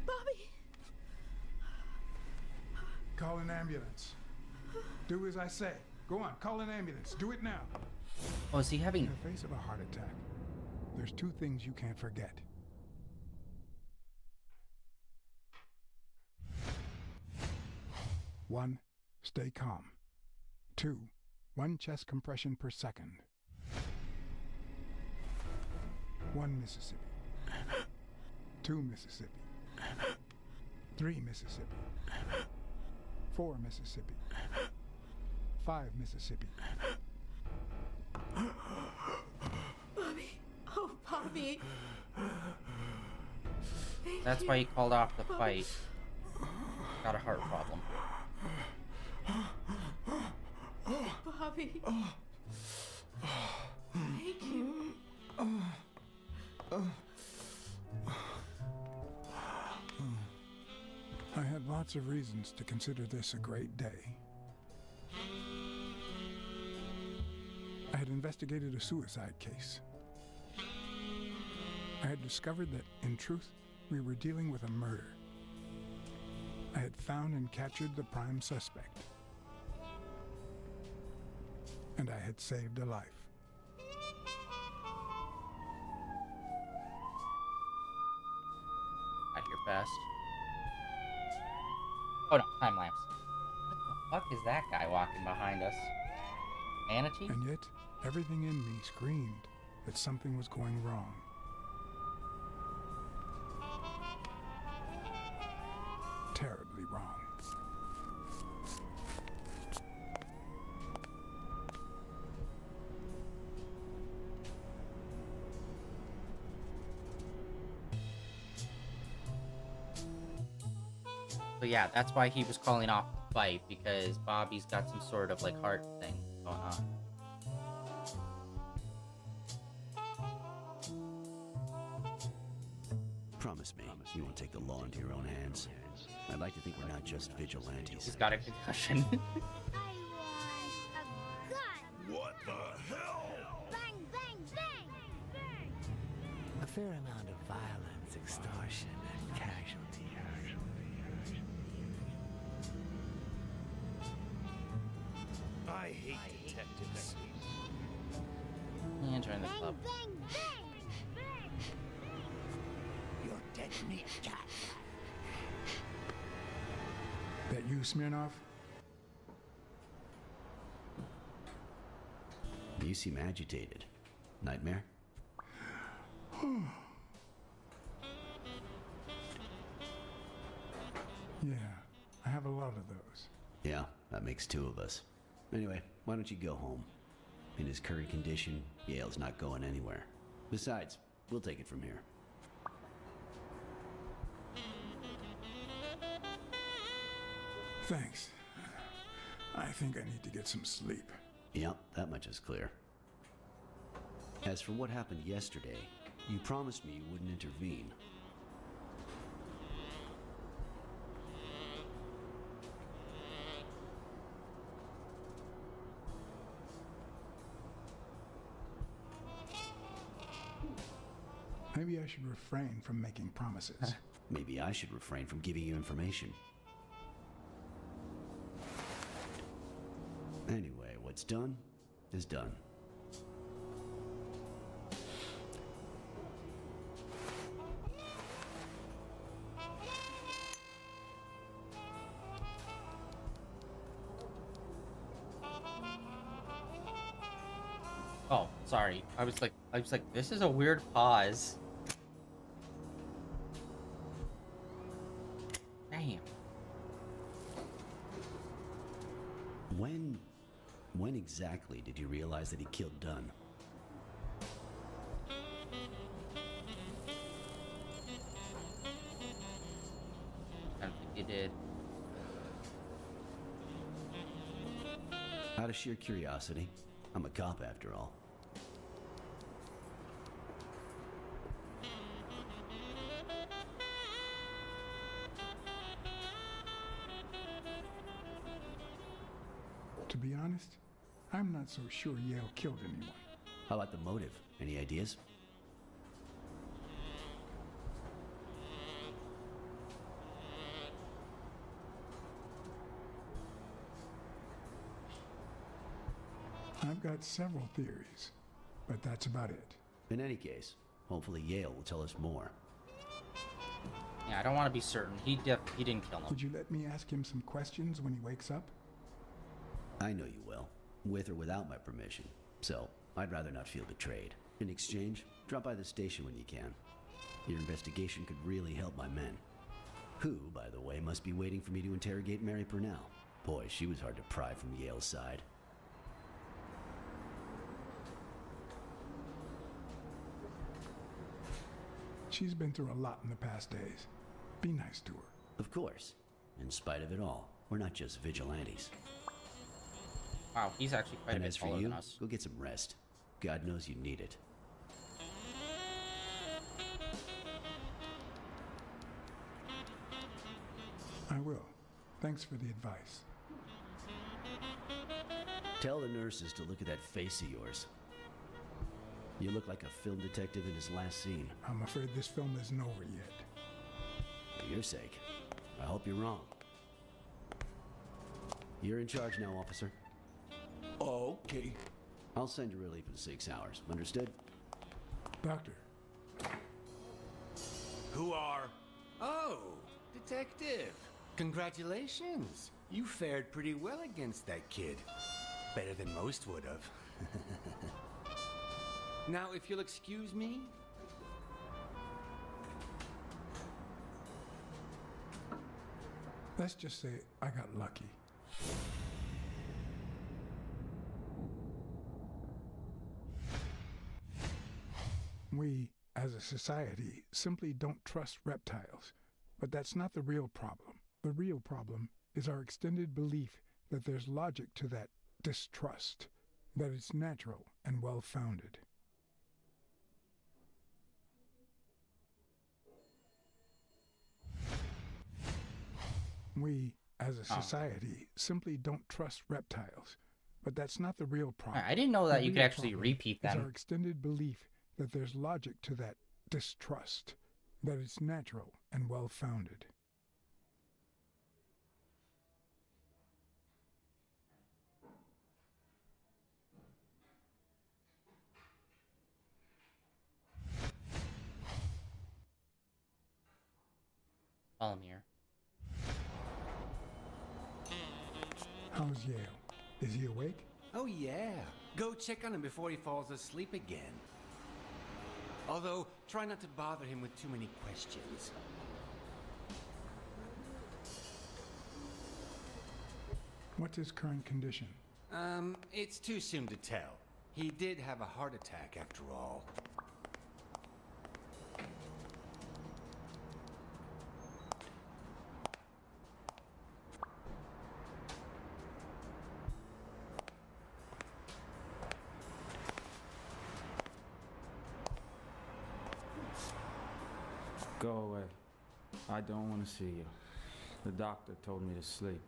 Bobby! Call an ambulance. Do as I say. Go on, call an ambulance. Do it now. Oh, is he In having... the face of a heart attack, there's two things you can't forget. One, stay calm. Two, 1 chest compression per second. 1 Mississippi. 2 Mississippi. 3 Mississippi. 4 Mississippi. 5 Mississippi. Bobby. Oh, Bobby. That's why he called off the fight. Got a heart problem. Bobby. Thank you. I had lots of reasons to consider this a great day. I had investigated a suicide case. I had discovered that, in truth, we were dealing with a murder. I had found and captured the prime suspect. And I had saved a life. At your best. Oh no, time lapse. What the fuck is that guy walking behind us? Manatee? And yet, everything in me screamed that something was going wrong. Terribly wrong. So yeah, that's why he was calling off the fight, because Bobby's got some sort of like heart thing going on. Promise me you won't take the law into your own hands. I'd like to think we're not just vigilantes. He's got a concussion. I want a gun! What the hell? Bang, bang, bang! A fair amount of violence, extortion, and casualty. I hate detectives. Yeah, join the Bang, club. bang, bang! You're dead meat, cat. That you, Smirnoff? You seem agitated. Nightmare? Yeah, I have a lot of those. Yeah, that makes 2 of us. Anyway, why don't you go home? In his current condition, Yale's not going anywhere. Besides, we'll take it from here. Thanks. I think I need to get some sleep. Yep, that much is clear. As for what happened yesterday, you promised me you wouldn't intervene. Maybe I should refrain from making promises. Maybe I should refrain from giving you information. Anyway, what's done is done. Oh, sorry. I was like, this is a weird pause. Damn. When exactly did you realize that he killed Dunn? I don't think you did. Out of sheer curiosity. I'm a cop after all. To be honest, I'm not so sure Yale killed anyone. How about the motive? Any ideas? I've got several theories, but that's about it. In any case, hopefully Yale will tell us more. Yeah, I don't want to be certain. He didn't kill him. Would you let me ask him some questions when he wakes up? I know you will, with or without my permission. So, I'd rather not feel betrayed. In exchange, drop by the station when you can. Your investigation could really help my men. Who, by the way, must be waiting for me to interrogate Mary Purnell. Boy, she was hard to pry from Yale's side. She's been through a lot in the past days. Be nice to her. Of course. In spite of it all, we're not just vigilantes. Wow, he's actually quite a And bit as for taller you, than us. go get some rest. God knows you need it. I will. Thanks for the advice. Tell the nurses to look at that face of yours. You look like a film detective in his last scene. I'm afraid this film isn't over yet. For your sake, I hope you're wrong. You're in charge now, officer. Okay. I'll send you relief in 6 hours. Understood? Doctor, Who are? Oh, detective. Congratulations. You fared pretty well against that kid. Better than most would have. Now, if you'll excuse me. let's just say I got lucky. We, as a society, simply don't trust reptiles. But that's not the real problem. The real problem is our extended belief that there's logic to that distrust, that it's natural and well-founded. We, as a society, simply don't trust reptiles. But that's not the real problem. I didn't know that The you could real actually problem repeat is our them. extended belief that there's logic to that distrust, that it's natural and well-founded. Follow me here. How's Yale? Is he awake? Oh, yeah. Go check on him before he falls asleep again. Although, try not to bother him with too many questions. What's his current condition? It's too soon to tell. He did have a heart attack after all. Go away. I don't want to see you. The doctor told me to sleep.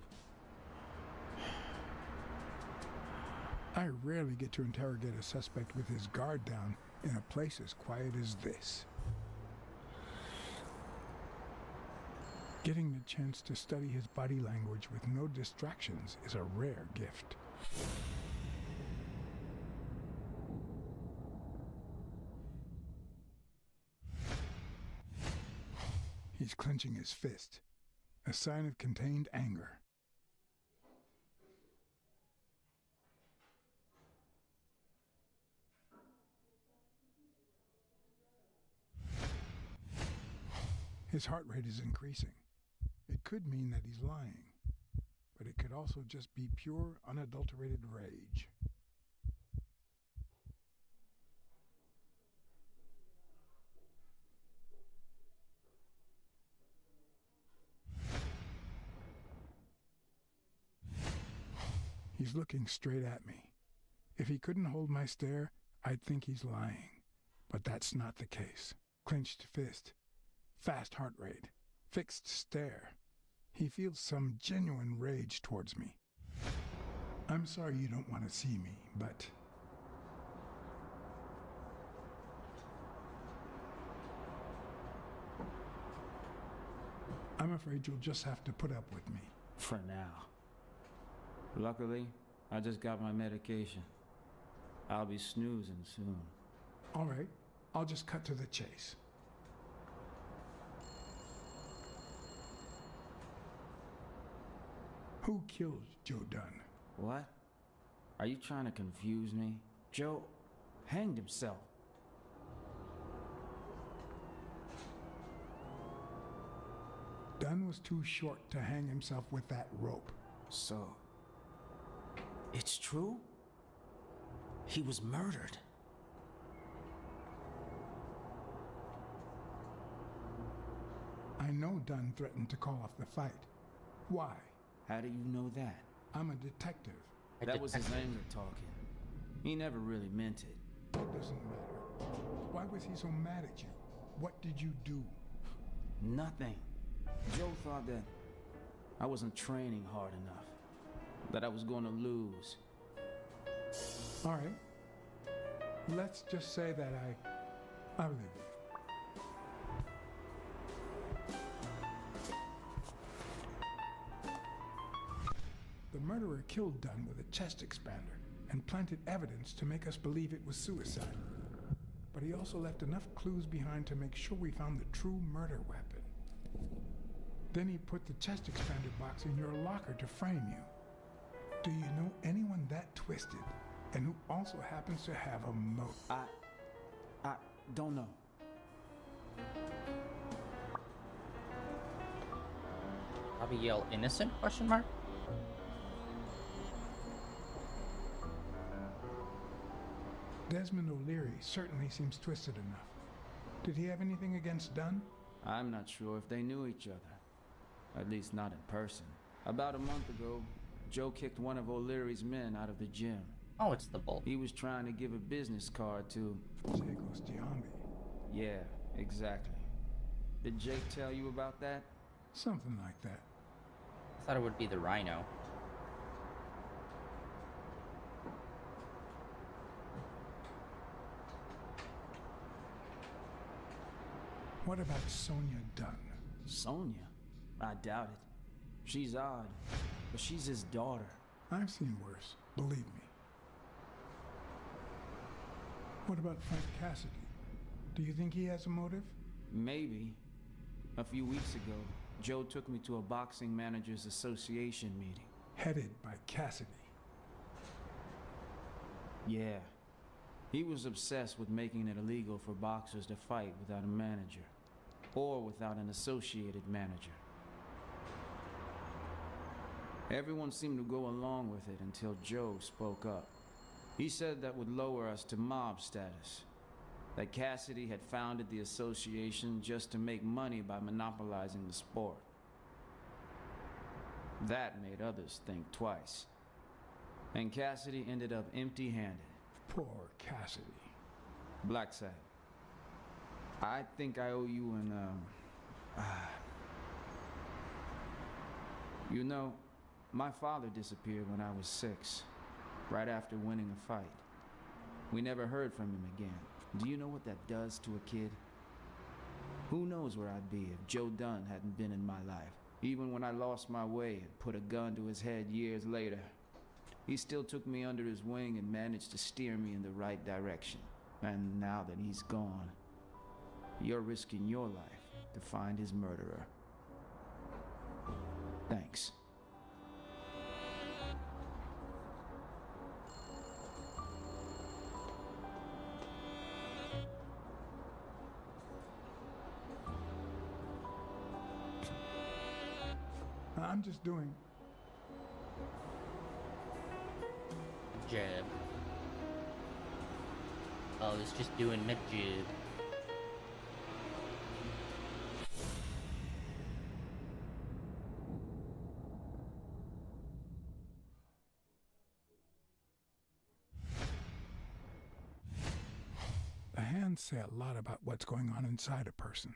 I rarely get to interrogate a suspect with his guard down in a place as quiet as this. Getting the chance to study his body language with no distractions is a rare gift. He's clenching his fist, a sign of contained anger. His heart rate is increasing. It could mean that he's lying, but it could also just be pure, unadulterated rage. He's looking straight at me. If he couldn't hold my stare, I'd think he's lying. But that's not the case. Clenched fist, fast heart rate, fixed stare. He feels some genuine rage towards me. I'm sorry you don't want to see me, but... I'm afraid you'll just have to put up with me. For now. Luckily, I just got my medication. I'll be snoozing soon. All right, I'll just cut to the chase. Who killed Joe Dunn? What? Are you trying to confuse me? Joe hanged himself. Dunn was too short to hang himself with that rope. So, it's true? He was murdered. I know Dunn threatened to call off the fight. Why? How do you know that? I'm a detective. That was his anger talking. He never really meant it. It doesn't matter. Why was he so mad at you? What did you do? Nothing. Joe thought that I wasn't training hard enough. That I was going to lose. All right. Let's just say that I believe you. The murderer killed Dunn with a chest expander and planted evidence to make us believe it was suicide. But he also left enough clues behind to make sure we found the true murder weapon. Then he put the chest expander box in your locker to frame you. Do you know anyone that twisted and who also happens to have a motive? I don't know. Bobby Yale innocent? Question mark. Desmond O'Leary certainly seems twisted enough. Did he have anything against Dunn? I'm not sure if they knew each other. At least not in person. About a month ago, Joe kicked one of O'Leary's men out of the gym. Oh, it's the bull. He was trying to give a business card to... Jacob's Giambi. Yeah, exactly. Did Jake tell you about that? Something like that. I thought it would be the Rhino. What about Sonia Dunn? Sonia? I doubt it. She's odd, but she's his daughter. I've seen worse, believe me. What about Frank Cassidy? Do you think he has a motive? Maybe. A few weeks ago, Joe took me to a boxing managers association meeting. Headed by Cassidy. Yeah. He was obsessed with making it illegal for boxers to fight without a manager. Or without an associated manager. Everyone seemed to go along with it until Joe spoke up. He said that would lower us to mob status. That Cassidy had founded the association just to make money by monopolizing the sport. That made others think twice. And Cassidy ended up empty-handed. Poor Cassidy. Blacksad. I think I owe you an, You know, my father disappeared when I was 6, right after winning a fight. We never heard from him again. Do you know what that does to a kid? Who knows where I'd be if Joe Dunn hadn't been in my life, even when I lost my way and put a gun to his head years later. He still took me under his wing and managed to steer me in the right direction. And now that he's gone, you're risking your life to find his murderer. Thanks. I'm just doing... Jab. Oh, it's just doing a jib. The hands say a lot about what's going on inside a person.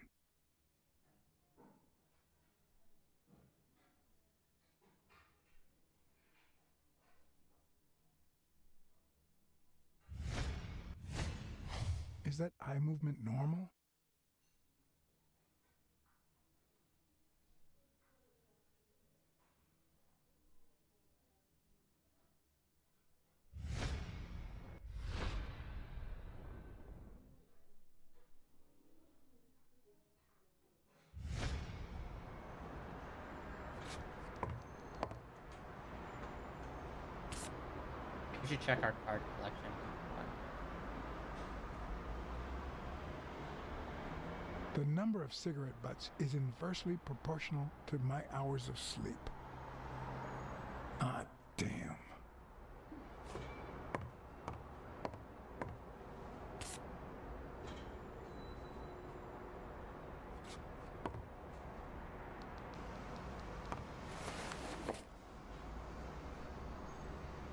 Is that eye movement normal? We should check our card collection. The number of cigarette butts is inversely proportional to my hours of sleep. Ah, damn.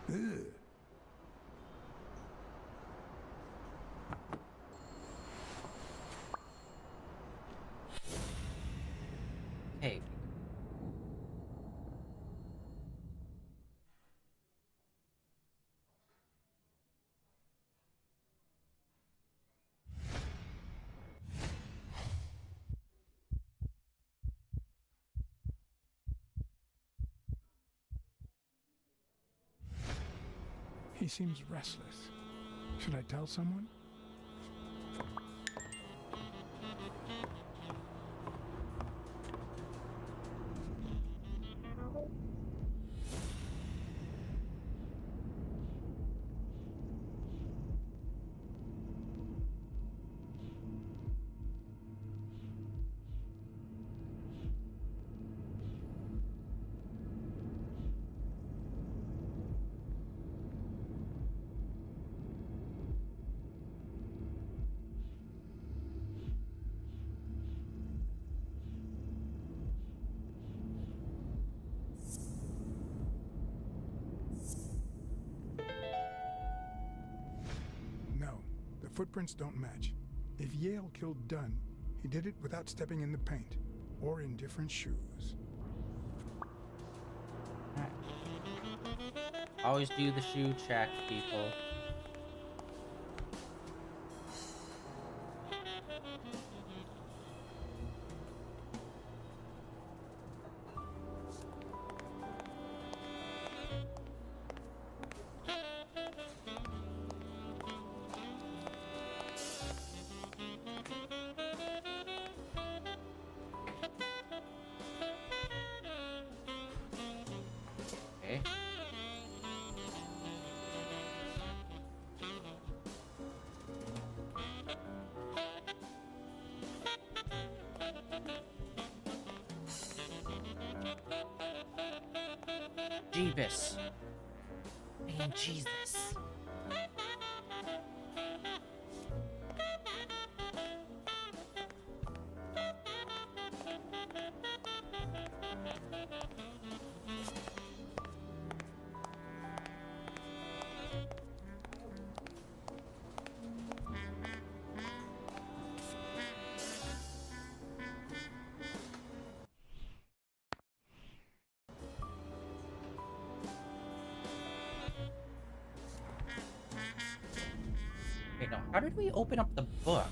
Ugh. Hey. He seems restless. Should I tell someone? No, the footprints don't match. If Yale killed Dunn, he did it without stepping in the paint, or in different shoes. Always do the shoe check, people. Okay. Jeebus. Man, Jesus. Wait, no. How did we open up the book?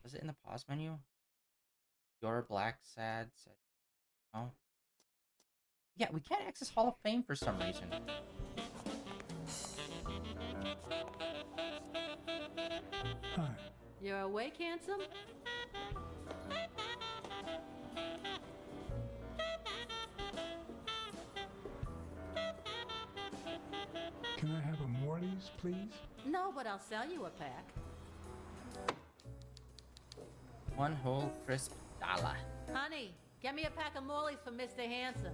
Was it in the pause menu? Your Blacksad said no. Yeah, we can't access Hall of Fame for some reason. Hi. You're awake, handsome? Can I have a Morley's, please? No, but I'll sell you a pack. One whole crisp dollar. Honey, get me a pack of Morleys for Mr. Handsome.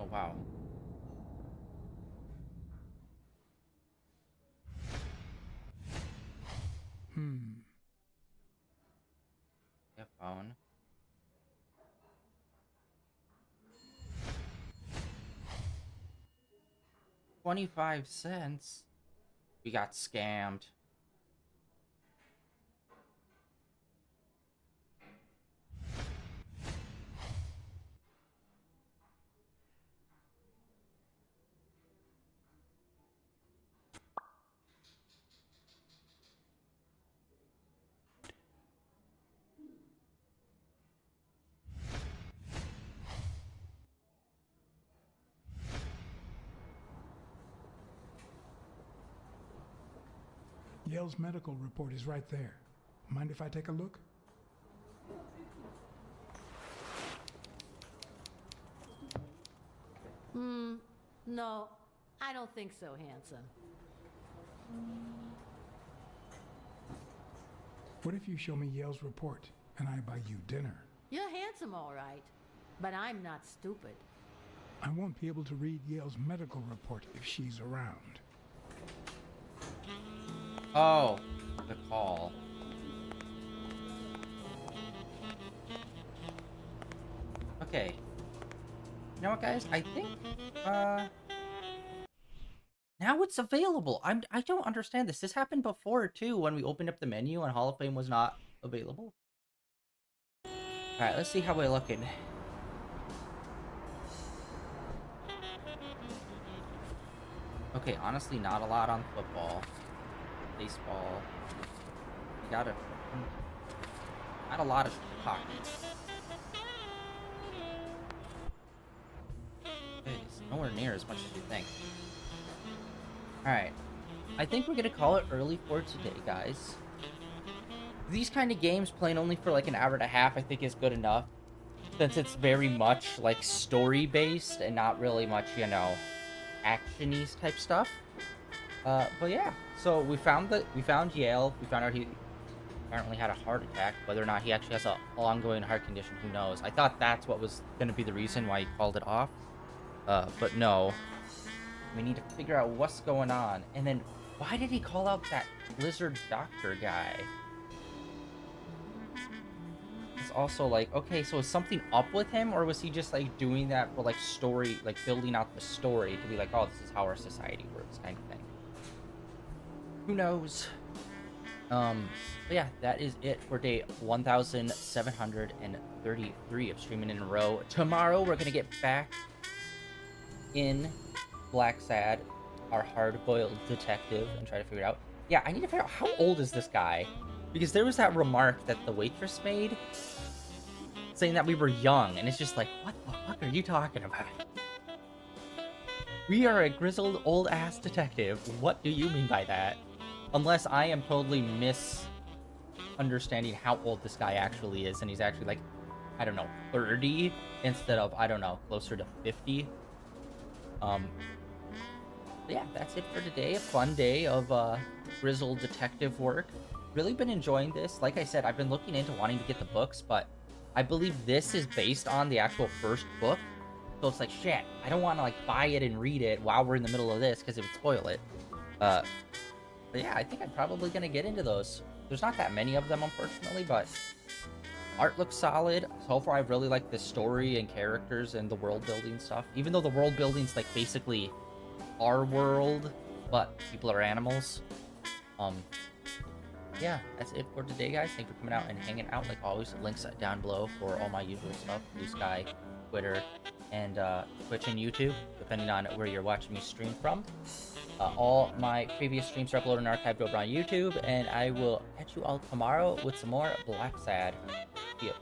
Oh, wow. A phone. $0.25. We got scammed. Yale's medical report is right there. Mind if I take a look? No, I don't think so, handsome. What if you show me Yale's report and I buy you dinner? You're handsome, all right. But I'm not stupid. I won't be able to read Yale's medical report if she's around. Oh, the call. Okay. You know what, guys? I think, now it's available. I don't understand this. This happened before, too, when we opened up the menu and Hall of Fame was not available. Alright, let's see how we're looking. Okay, honestly, not a lot on football. Baseball. We got not a lot of hockey. Okay, it's nowhere near as much as you think. Alright. I think we're gonna call it early for today, guys. These kind of games, playing only for like an hour and a half, I think is good enough. Since it's very much like story-based and not really much, you know, action-y type stuff. But yeah, so we found Yale. We found out he apparently had a heart attack. Whether or not he actually has an ongoing heart condition, who knows? I thought that's what was going to be the reason why he called it off. But no. We need to figure out what's going on. And then, why did he call out that lizard doctor guy? It's also like, okay, so is something up with him? Or was he just, like, doing that for, like, story, like, building out the story to be like, oh, this is how our society works, kind of thing. Who knows? But yeah, that is it for day 1733 of streaming in a row. Tomorrow, we're gonna get back in Blacksad, our hard-boiled detective, and try to figure it out. Yeah, I need to figure out, how old is this guy? Because there was that remark that the waitress made, saying that we were young, and it's just like, what the fuck are you talking about? We are a grizzled old-ass detective. What do you mean by that? Unless I am totally misunderstanding how old this guy actually is, and he's actually like, I don't know, 30 instead of, I don't know, closer to 50. Yeah, that's it for today. A fun day of grizzled detective work. Really been enjoying this. Like I said, I've been looking into wanting to get the books, but I believe this is based on the actual first book. So it's like, shit, I don't want to like buy it and read it while we're in the middle of this because it would spoil it. But yeah, I think I'm probably going to get into those. There's not that many of them, unfortunately, but art looks solid. So far, I've really liked the story and characters and the world building stuff. Even though the world building's like basically our world, but people are animals. Yeah, that's it for today, guys. Thanks for coming out and hanging out. Like always, links down below for all my usual stuff. Blue Sky, Twitter, and Twitch and YouTube, depending on where you're watching me stream from. All my previous streams are uploaded and archived over on YouTube, and I will catch you all tomorrow with some more Blacksad. See ya.